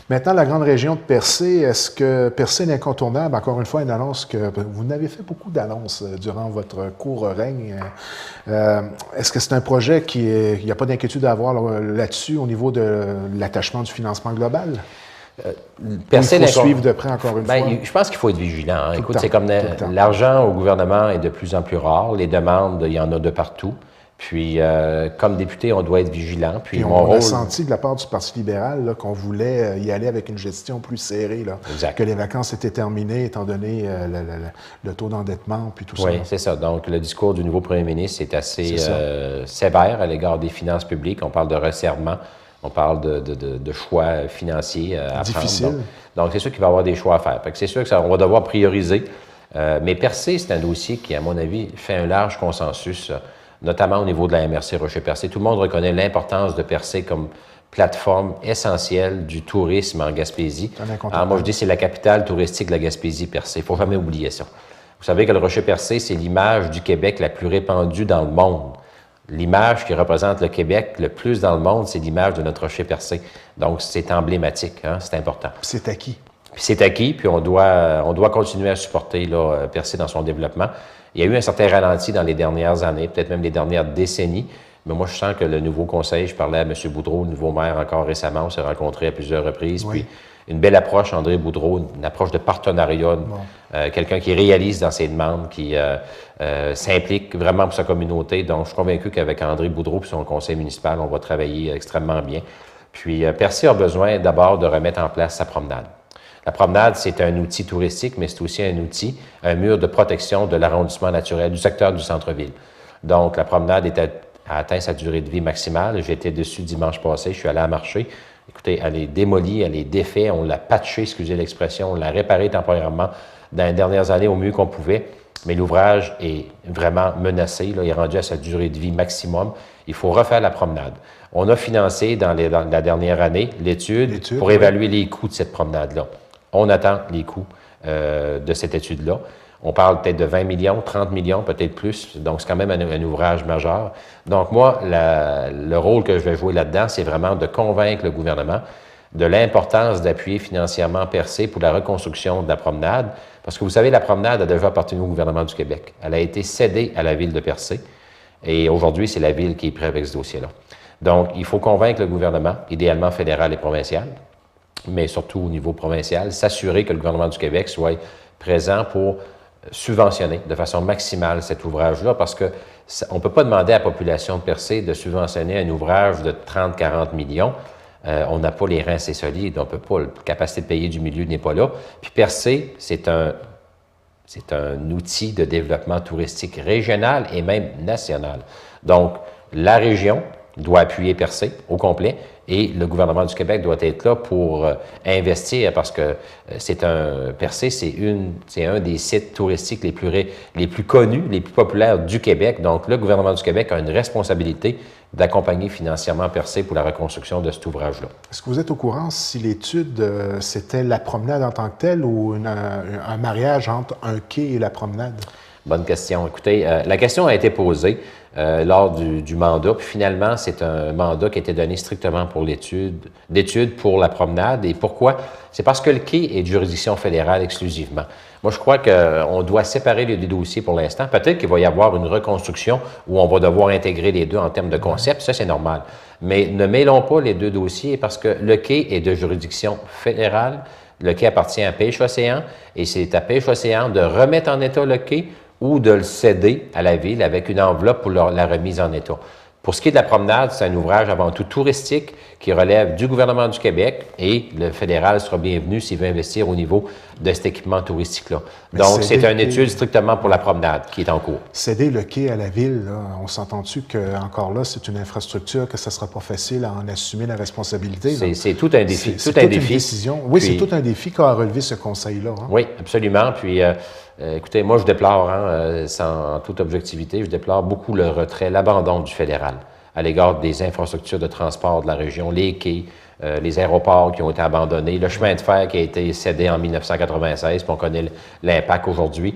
Maintenant, la grande région de Percé, est-ce que Percé est incontournable? Encore une fois, une annonce que vous n'avez fait beaucoup d'annonces durant votre court règne. Est-ce que c'est un projet il n'y a pas d'inquiétude à avoir là-dessus au niveau de l'attachement du financement global? Percé, il faut suivre de près encore une fois. Je pense qu'il faut être vigilant. Hein. Écoute, c'est comme l'argent au gouvernement est de plus en plus rare. Les demandes, il y en a de partout. Puis, comme député, on doit être vigilant. Puis on a senti de la part du Parti libéral qu'on voulait y aller avec une gestion plus serrée, là, que les vacances étaient terminées, étant donné le taux d'endettement, puis tout ça. Oui, c'est ça. Donc, le discours du nouveau premier ministre est assez sévère à l'égard des finances publiques. On parle de resserrement, on parle de choix financiers à difficile. Prendre. Donc, c'est sûr qu'il va y avoir des choix à faire. Fait que c'est sûr qu'on va devoir prioriser. Mais Percé, c'est un dossier qui, à mon avis, fait un large consensus, notamment au niveau de la MRC Rocher-Percé. Tout le monde reconnaît l'importance de Percé comme plateforme essentielle du tourisme en Gaspésie. Alors moi, je dis c'est la capitale touristique de la Gaspésie, Percé. Il ne faut jamais oublier ça. Vous savez que le Rocher-Percé, c'est l'image du Québec la plus répandue dans le monde. L'image qui représente le Québec le plus dans le monde, c'est l'image de notre Rocher-Percé. Donc, c'est emblématique, hein? C'est important. C'est acquis. C'est acquis, puis on doit continuer à supporter là, Percé dans son développement. Il y a eu un certain ralenti dans les dernières années, peut-être même les dernières décennies, mais moi, je sens que le nouveau conseil, je parlais à M. Boudreault, le nouveau maire encore récemment, on s'est rencontrés à plusieurs reprises, puis une belle approche, André Boudreault, une approche de partenariat, quelqu'un qui réalise dans ses demandes, qui s'implique vraiment pour sa communauté. Donc, je suis convaincu qu'avec André Boudreault et son conseil municipal, on va travailler extrêmement bien. Puis, Percé a besoin d'abord de remettre en place sa promenade. La promenade, c'est un outil touristique, mais c'est aussi un outil, un mur de protection de l'arrondissement naturel, du secteur du centre-ville. Donc, la promenade a atteint sa durée de vie maximale. J'étais dessus dimanche passé, je suis allé à marcher. Écoutez, elle est démolie, elle est défaite, on l'a patchée, excusez l'expression, on l'a réparée temporairement dans les dernières années au mieux qu'on pouvait. Mais l'ouvrage est vraiment menacé, là, il est rendu à sa durée de vie maximum. Il faut refaire la promenade. On a financé dans la dernière année l'étude pour évaluer les coûts de cette promenade-là. On attend les coûts de cette étude-là. On parle peut-être de 20 millions, 30 millions, peut-être plus. Donc, c'est quand même un ouvrage majeur. Donc, moi, le rôle que je vais jouer là-dedans, c'est vraiment de convaincre le gouvernement de l'importance d'appuyer financièrement Percé pour la reconstruction de la promenade, parce que vous savez, la promenade a déjà appartenu au gouvernement du Québec. Elle a été cédée à la ville de Percé, et aujourd'hui, c'est la ville qui est prête avec ce dossier-là. Donc, il faut convaincre le gouvernement, idéalement fédéral et provincial, mais surtout au niveau provincial, s'assurer que le gouvernement du Québec soit présent pour subventionner de façon maximale cet ouvrage-là, parce que on ne peut pas demander à la population de Percé de subventionner un ouvrage de 30-40 millions. On n'a pas les reins assez solides, on ne peut pas, la capacité de payer du milieu n'est pas là. Puis Percé, c'est un outil de développement touristique régional et même national. Donc, la région doit appuyer Percé au complet et le gouvernement du Québec doit être là pour investir parce que Percé, c'est un des sites touristiques les plus connus, les plus populaires du Québec. Donc, le gouvernement du Québec a une responsabilité d'accompagner financièrement Percé pour la reconstruction de cet ouvrage-là. Est-ce que vous êtes au courant si l'étude, c'était la promenade en tant que telle ou un mariage entre un quai et la promenade? Bonne question. Écoutez, la question a été posée lors du mandat, puis finalement, c'est un mandat qui a été donné strictement pour d'études pour la promenade. Et pourquoi? C'est parce que le quai est de juridiction fédérale exclusivement. Moi, je crois qu'on doit séparer les deux dossiers pour l'instant. Peut-être qu'il va y avoir une reconstruction où on va devoir intégrer les deux en termes de concept. Ça, c'est normal. Mais ne mêlons pas les deux dossiers parce que le quai est de juridiction fédérale. Le quai appartient à Pêche-Océan et c'est à Pêche-Océan de remettre en état le quai ou de le céder à la ville avec une enveloppe pour la remise en état. Pour ce qui est de la promenade, c'est un ouvrage avant tout touristique qui relève du gouvernement du Québec et le fédéral sera bienvenu s'il veut investir au niveau de cet équipement touristique-là. Donc, c'est une étude strictement pour la promenade qui est en cours. Céder le quai à la ville, là, on s'entend-tu qu'encore là, c'est une infrastructure que ça ne sera pas facile à en assumer la responsabilité? C'est tout un défi. C'est toute une décision. Oui, c'est tout un défi qu'a relevé ce conseil-là. Hein? Oui, absolument. Puis, écoutez, moi, je déplore, sans toute objectivité, je déplore beaucoup le retrait, l'abandon du fédéral à l'égard des infrastructures de transport de la région, les quais, les aéroports qui ont été abandonnés, le chemin de fer qui a été cédé en 1996, puis on connaît l'impact aujourd'hui.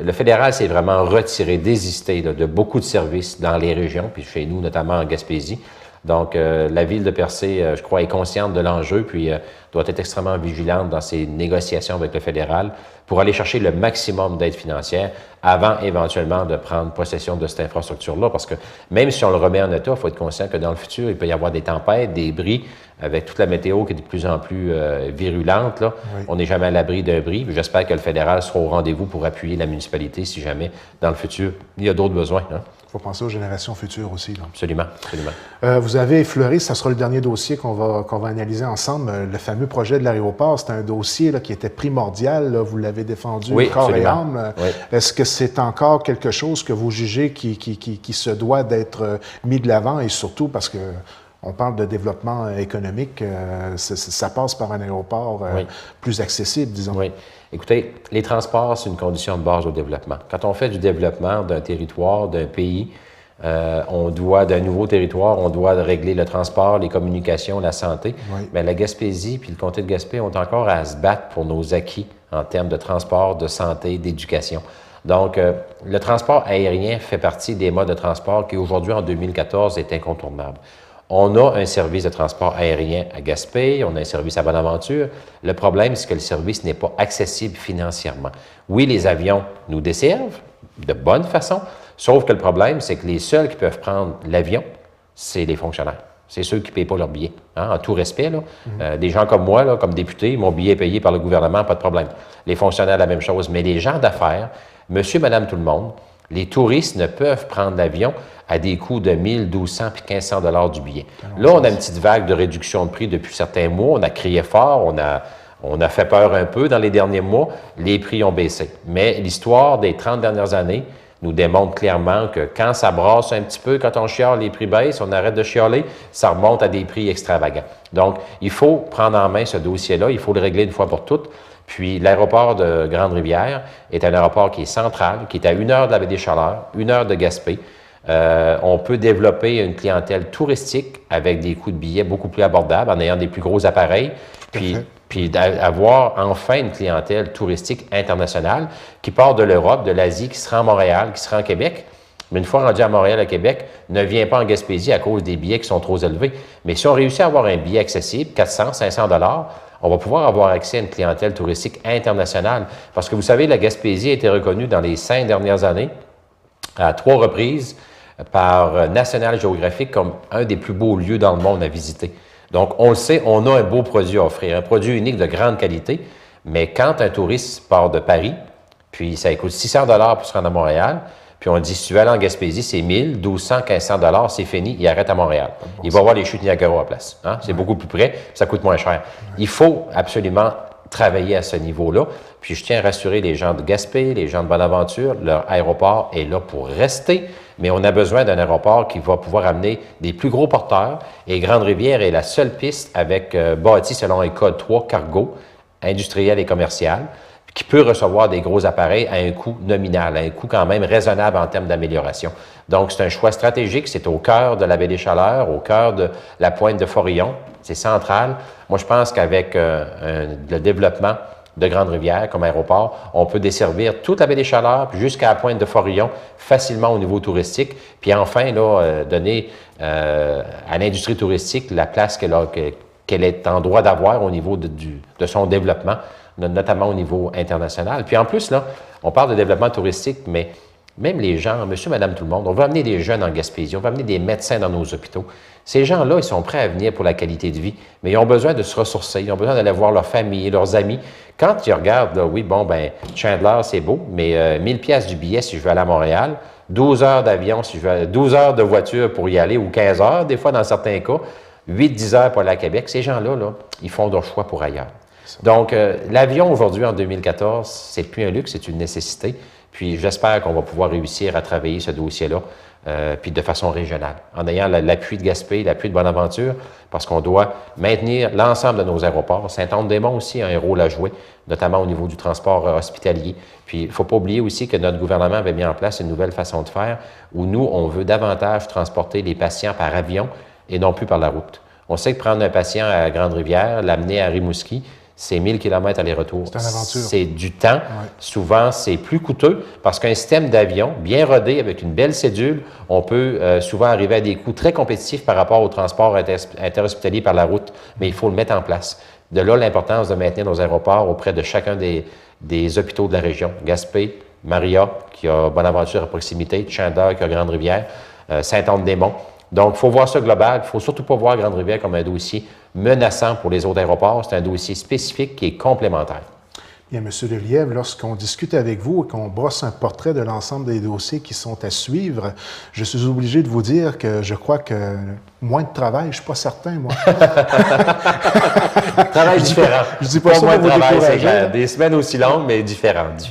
Le fédéral s'est vraiment retiré, désisté de beaucoup de services dans les régions, puis chez nous, notamment en Gaspésie. Donc, la ville de Percé, je crois, est consciente de l'enjeu, puis doit être extrêmement vigilante dans ses négociations avec le fédéral pour aller chercher le maximum d'aide financière avant éventuellement de prendre possession de cette infrastructure-là. Parce que même si on le remet en état, il faut être conscient que dans le futur, il peut y avoir des tempêtes, des bris, avec toute la météo qui est de plus en plus virulente. Là. Oui. On n'est jamais à l'abri d'un bris. J'espère que le fédéral sera au rendez-vous pour appuyer la municipalité si jamais, dans le futur, il y a d'autres besoins. Hein. Il faut penser aux générations futures aussi. Là. Absolument, absolument. Vous avez effleuré, ça sera le dernier dossier qu'on va analyser ensemble, le fameux projet de l'aéroport. C'est un dossier là, qui était primordial, là, vous l'avez défendu corps et âme. Oui. Est-ce que c'est encore quelque chose que vous jugez qui se doit d'être mis de l'avant et surtout parce que on parle de développement économique, ça passe par un aéroport plus accessible, disons. Oui. Écoutez, les transports, c'est une condition de base au développement. Quand on fait du développement d'un territoire, d'un pays, d'un nouveau territoire, on doit régler le transport, les communications, la santé. Oui. Mais la Gaspésie puis le comté de Gaspé ont encore à se battre pour nos acquis en termes de transport, de santé, d'éducation. Donc, le transport aérien fait partie des modes de transport qui, aujourd'hui, en 2014, est incontournable. On a un service de transport aérien à Gaspé, on a un service à Bonaventure. Le problème, c'est que le service n'est pas accessible financièrement. Oui, les avions nous desservent de bonne façon, sauf que le problème, c'est que les seuls qui peuvent prendre l'avion, c'est les fonctionnaires. C'est ceux qui ne payent pas leur billet. Hein, en tout respect, là. Des gens comme moi, là, comme député, mon billet est payé par le gouvernement, pas de problème. Les fonctionnaires, la même chose. Mais les gens d'affaires, monsieur, madame, tout le monde, les touristes ne peuvent prendre l'avion à des coûts de 1 000, 1200 puis 1500 $ du billet. Là, on a une petite vague de réduction de prix depuis certains mois. On a crié fort, on a fait peur un peu dans les derniers mois. Les prix ont baissé. Mais l'histoire des 30 dernières années nous démontre clairement que quand ça brasse un petit peu, quand on chiale, les prix baissent, on arrête de chialer, ça remonte à des prix extravagants. Donc, il faut prendre en main ce dossier-là, il faut le régler une fois pour toutes. Puis, l'aéroport de Grande-Rivière est un aéroport qui est central, qui est à 1 heure de la baie des Chaleurs, 1 heure de Gaspé. On peut développer une clientèle touristique avec des coûts de billets beaucoup plus abordables en ayant des plus gros appareils, puis avoir enfin une clientèle touristique internationale qui part de l'Europe, de l'Asie, qui se rend à Montréal, qui se rend à Québec, Mais une fois rendu à Montréal, à Québec, ne vient pas en Gaspésie à cause des billets qui sont trop élevés. Mais si on réussit à avoir un billet accessible, 400, 500 $, on va pouvoir avoir accès à une clientèle touristique internationale. Parce que vous savez, la Gaspésie a été reconnue dans les 5 dernières années, à 3 reprises, par National Geographic comme un des plus beaux lieux dans le monde à visiter. Donc, on le sait, on a un beau produit à offrir, un produit unique de grande qualité, mais quand un touriste part de Paris, puis ça coûte 600 $ pour se rendre à Montréal, puis on dit, si tu veux aller en Gaspésie, c'est 1000, 1200, 1500 $, c'est fini, il arrête à Montréal. Il va voir les chutes Niagara à place. Hein? C'est beaucoup plus près, ça coûte moins cher. Il faut absolument travailler à ce niveau-là. Puis je tiens à rassurer les gens de Gaspé, les gens de Bonaventure, leur aéroport est là pour rester, mais on a besoin d'un aéroport qui va pouvoir amener des plus gros porteurs. Et Grande-Rivière est la seule piste avec bâtie selon un code 3 cargo, industriel et commercial, qui peut recevoir des gros appareils à un coût nominal, à un coût quand même raisonnable en termes d'amélioration. Donc, c'est un choix stratégique, c'est au cœur de la baie des Chaleurs, au cœur de la pointe de Forillon, c'est central. Moi, je pense qu'avec le développement de Grande-Rivière comme aéroport, on peut desservir toute la baie des Chaleurs jusqu'à la pointe de Forillon facilement au niveau touristique, puis enfin, là, donner à l'industrie touristique la place qu'elle est en droit d'avoir au niveau de son développement, notamment au niveau international. Puis en plus, là, on parle de développement touristique, mais même les gens, monsieur, madame, tout le monde, on veut amener des jeunes en Gaspésie, on veut amener des médecins dans nos hôpitaux. Ces gens-là, ils sont prêts à venir pour la qualité de vie, mais ils ont besoin de se ressourcer, ils ont besoin d'aller voir leur famille, leurs amis. Quand ils regardent, là, oui, bon, ben Chandler, c'est beau, mais 1000 pièces du billet si je veux aller à Montréal, 12 heures d'avion, 12 heures de voiture pour y aller, ou 15 heures, des fois dans certains cas, 8-10 heures pour aller à Québec, ces gens-là, là, ils font leur choix pour ailleurs. Donc, l'avion aujourd'hui, en 2014, c'est plus un luxe, c'est une nécessité. Puis, j'espère qu'on va pouvoir réussir à travailler ce dossier-là, puis de façon régionale, en ayant l'appui de Gaspé, l'appui de Bonaventure, parce qu'on doit maintenir l'ensemble de nos aéroports. Saint-Anne-des-Monts aussi a un rôle à jouer, notamment au niveau du transport hospitalier. Puis, il ne faut pas oublier aussi que notre gouvernement avait mis en place une nouvelle façon de faire, où nous, on veut davantage transporter les patients par avion et non plus par la route. On sait que prendre un patient à Grande-Rivière, l'amener à Rimouski, c'est 1000 km aller-retour. C'est une aventure. C'est du temps. Ouais. Souvent, c'est plus coûteux parce qu'un système d'avion bien rodé avec une belle cédule, on peut souvent arriver à des coûts très compétitifs par rapport au transport interhospitalier par la route, mais il faut le mettre en place. De là, l'importance de maintenir nos aéroports auprès de chacun des hôpitaux de la région. Gaspé, Maria, qui a Bonaventure à proximité, Chandler, qui a Grande-Rivière, Saint-Anne-des-Monts. Donc, il faut voir ça global. Il ne faut surtout pas voir Grande-Rivière comme un dossier menaçant pour les autres aéroports. C'est un dossier spécifique qui est complémentaire. Bien, M. Lelièvre, lorsqu'on discute avec vous et qu'on brosse un portrait de l'ensemble des dossiers qui sont à suivre, je suis obligé de vous dire que je crois que moins de travail, je ne suis pas certain, moi. Travail différent. Je dis pas ça moins pour de vous travail, décourager. c'est des semaines aussi longues, mais différentes.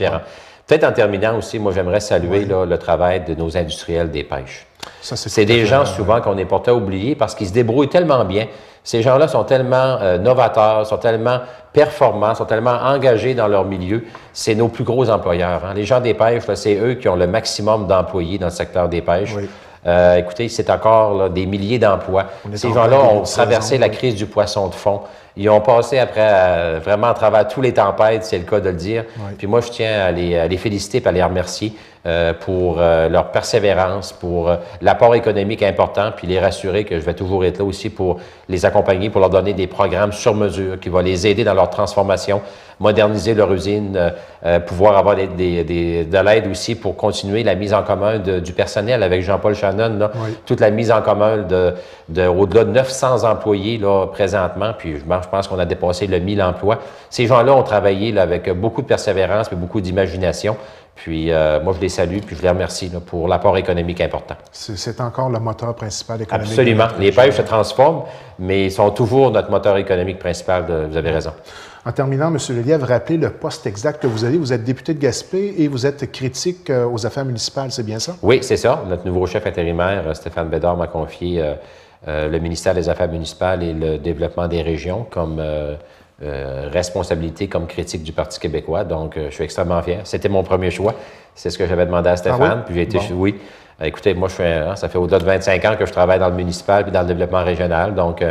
Peut-être en terminant aussi, moi, j'aimerais saluer là, le travail de nos industriels des pêches. C'est des gens souvent qu'on est porté à oublier parce qu'ils se débrouillent tellement bien. Ces gens-là sont tellement novateurs, sont tellement performants, sont tellement engagés dans leur milieu. C'est nos plus gros employeurs. Hein. Les gens des pêches, c'est eux qui ont le maximum d'employés dans le secteur des pêches. Oui. Écoutez, c'est encore là, des milliers d'emplois. Ces gens-là ont traversé la crise du poisson de fond. Ils ont passé après vraiment à travers tous les tempêtes, c'est le cas de le dire. Oui. Puis moi, je tiens à les féliciter et à les remercier pour leur persévérance, pour l'apport économique important, puis les rassurer que je vais toujours être là aussi pour les accompagner, pour leur donner des programmes sur mesure qui vont les aider dans leur transformation, moderniser leur usine, pouvoir avoir de l'aide aussi pour continuer la mise en commun du personnel avec Jean-Paul Shannon, là, oui. Toute la mise en commun au-delà de 900 employés là, présentement, puis je pense qu'on a dépassé le 1000 emplois. Ces gens-là ont travaillé là, avec beaucoup de persévérance et beaucoup d'imagination. Puis moi, je les salue puis je les remercie là, pour l'apport économique important. C'est encore le moteur principal économique. Absolument. Les pêches se transforment, mais ils sont toujours notre moteur économique principal. Vous avez raison. En terminant, M. Lelièvre, rappelez le poste exact que vous avez. Vous êtes député de Gaspé et vous êtes critique aux affaires municipales, c'est bien ça? Oui, c'est ça. Notre nouveau chef intérimaire, Stéphane Bédard, m'a confié le ministère des Affaires municipales et le développement des régions comme responsabilité comme critique du Parti québécois. Donc, je suis extrêmement fier. C'était mon premier choix. C'est ce que j'avais demandé à Stéphane. Ah oui? Puis j'ai été... Bon. Oui. Écoutez, moi, ça fait au-delà de 25 ans que je travaille dans le municipal puis dans le développement régional. Donc,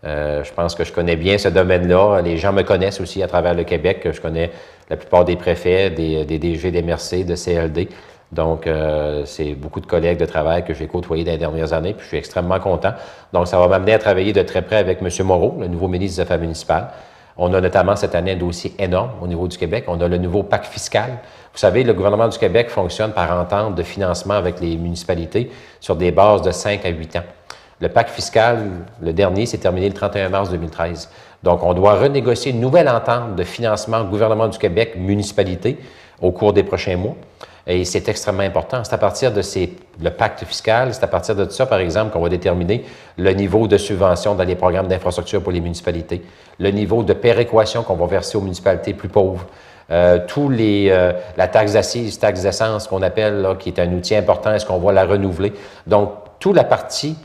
je pense que je connais bien ce domaine-là. Les gens me connaissent aussi à travers le Québec. Je connais la plupart des préfets, des DG, des MRC, de CLD. Donc, c'est beaucoup de collègues de travail que j'ai côtoyés dans les dernières années, puis je suis extrêmement content. Donc, ça va m'amener à travailler de très près avec M. Moreau, le nouveau ministre des Affaires municipales. On a notamment cette année un dossier énorme au niveau du Québec. On a le nouveau pacte fiscal. Vous savez, le gouvernement du Québec fonctionne par entente de financement avec les municipalités sur des bases de 5 à 8 ans. Le pacte fiscal, le dernier, s'est terminé le 31 mars 2013. Donc, on doit renégocier une nouvelle entente de financement gouvernement du Québec, municipalité, au cours des prochains mois. Et c'est extrêmement important. C'est à partir de le pacte fiscal, c'est à partir de ça, par exemple, qu'on va déterminer le niveau de subvention dans les programmes d'infrastructure pour les municipalités, le niveau de péréquation qu'on va verser aux municipalités plus pauvres, la taxe d'assises, taxe d'essence qu'on appelle, là, qui est un outil important, est-ce qu'on va la renouveler? Donc, toute la partie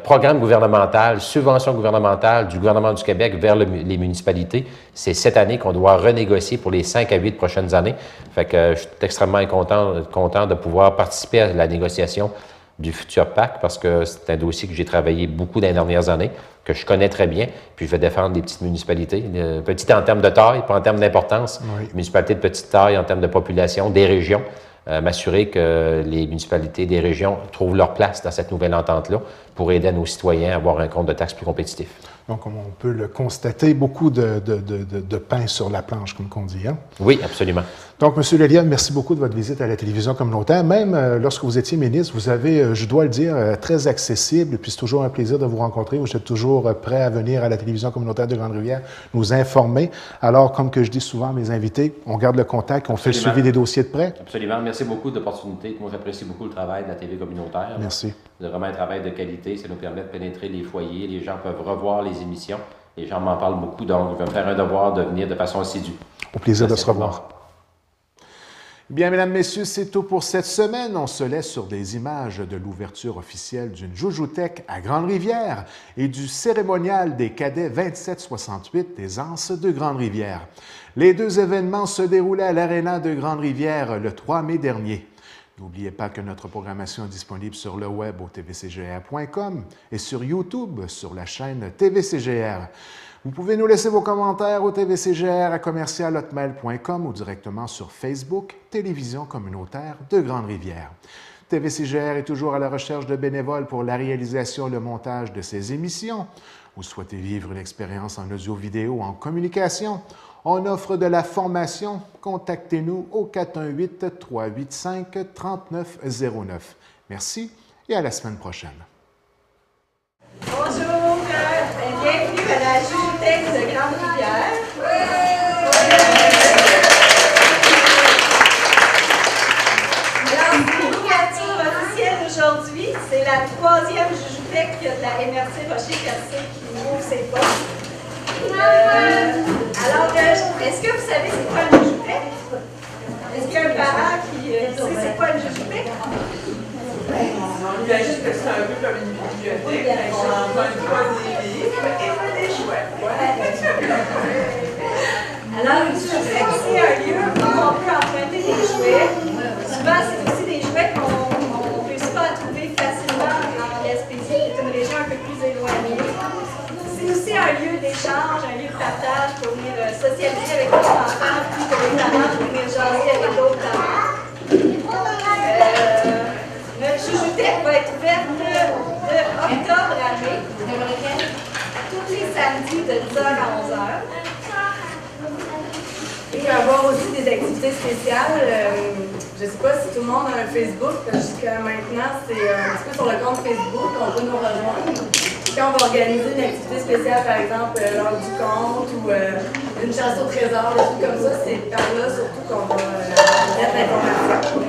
programme gouvernemental, subvention gouvernementale du gouvernement du Québec vers les municipalités, c'est cette année qu'on doit renégocier pour les 5 à 8 prochaines années. Fait que je suis extrêmement content de pouvoir participer à la négociation du futur pacte parce que c'est un dossier que j'ai travaillé beaucoup dans les dernières années, que je connais très bien, puis je vais défendre les petites municipalités, petites en termes de taille, pas en termes d'importance, oui. Municipalités de petite taille en termes de population, des régions. M'assurer que les municipalités des régions trouvent leur place dans cette nouvelle entente-là pour aider nos citoyens à avoir un compte de taxes plus compétitif. Donc, comme on peut le constater, beaucoup de pain sur la planche, comme on dit. Hein? Oui, absolument. Donc, M. Lelièvre, merci beaucoup de votre visite à la télévision communautaire. Même lorsque vous étiez ministre, vous avez, je dois le dire, très accessible, puis c'est toujours un plaisir de vous rencontrer. Vous êtes toujours prêt à venir à la télévision communautaire de Grande-Rivière nous informer. Alors, comme que je dis souvent à mes invités, on garde le contact, on fait le suivi des dossiers de près. Absolument. Merci beaucoup de l'opportunité. Moi, j'apprécie beaucoup le travail de la TV communautaire. Merci. C'est vraiment un travail de qualité. Ça nous permet de pénétrer les foyers. Les gens peuvent revoir les émissions. Les gens m'en parlent beaucoup, donc je vais me faire un devoir de venir de façon assidue. Au plaisir de se revoir. Bien, mesdames, messieurs, c'est tout pour cette semaine. On se laisse sur des images de l'ouverture officielle d'une Joujouthèque à Grande-Rivière et du cérémonial des cadets 2768 des Anses de Grande-Rivière. Les deux événements se déroulaient à l'Aréna de Grande-Rivière le 3 mai dernier. N'oubliez pas que notre programmation est disponible sur le web au tvcgr.com et sur YouTube sur la chaîne TVCGR. Vous pouvez nous laisser vos commentaires au tvcgr@commercialhotmail.com ou directement sur Facebook, Télévision communautaire de Grande-Rivière. TVCGR est toujours à la recherche de bénévoles pour la réalisation et le montage de ces émissions. Vous souhaitez vivre une expérience en audio-vidéo en communication? On offre de la formation. Contactez-nous au 418-385-3909. Merci et à la semaine prochaine. Bonjour, bienvenue à la Joujouthèque de Grande-Rivière. Alors, l'ouverture officielle d'aujourd'hui, c'est la 3e Joujouthèque de la MRC Rocher-Percé qui ouvre ses portes. Alors, est-ce que vous savez c'est quoi une Joujouthèque? Est-ce qu'il y a un parent qui sait c'est quoi une Joujouthèque? On imagine que c'est un peu comme une bibliothèque, on emprunte pas des livres et pas des jouets. Alors, une Joujouthèque, c'est un lieu où on peut emprunter des jouets. Souvent, c'est aussi des jouets qu'on ne réussit pas à trouver facilement en Gaspésie, qui est une région un peu plus éloignée. C'est aussi un lieu d'échange, un lieu de partage pour venir socialiser avec d'autres enfants, puis que les parents pour venir jaser avec d'autres parents. Notre Joujouthèque va être ouverte de octobre à mai, tous les samedis de 10h à 11h. Il peut y avoir aussi des activités spéciales. Je ne sais pas si tout le monde a un Facebook, jusqu'à maintenant, c'est un petit peu sur le compte Facebook, on peut nous rejoindre. Quand on va organiser une activité spéciale, par exemple l'heure du compte ou une chasse au trésor, des trucs comme ça, c'est par là surtout qu'on va mettre l'information.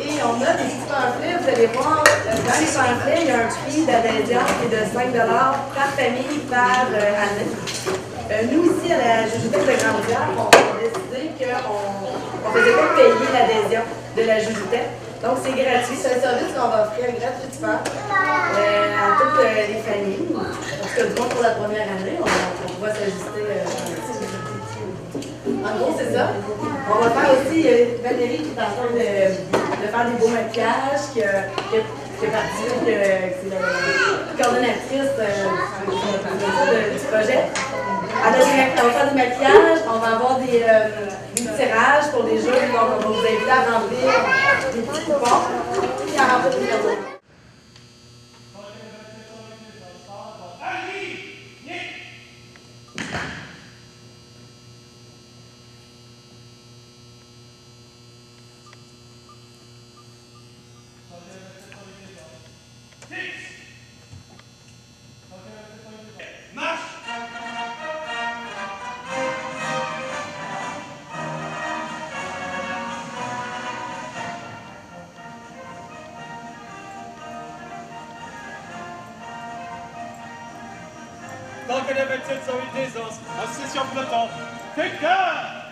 Et on a des petits pamphlets, vous allez voir, dans les pamphlets, il y a un prix d'adhésion qui est de 5 $ par famille par année. Nous, ici, à la Joujouthèque de Grande-Rivière, on a décidé qu'on ne faisait pas payer l'adhésion de la Joujouthèque. Donc, c'est gratuit. C'est un service qu'on va offrir gratuitement à toutes les familles. En tout cas, du moins pour la première année, on va s'ajuster. En gros, c'est ça. On va faire aussi Valérie qui est en train de faire des beaux maquillages, qui a participé, c'est la coordonnatrice du projet. on va faire du maquillage, on va avoir des tirages pour les jeux, donc on va vous inviter à remplir des petits coupons et à remplir des cadeaux. Tant que les 27 sont une d'aisance, association flottant, fait cœur!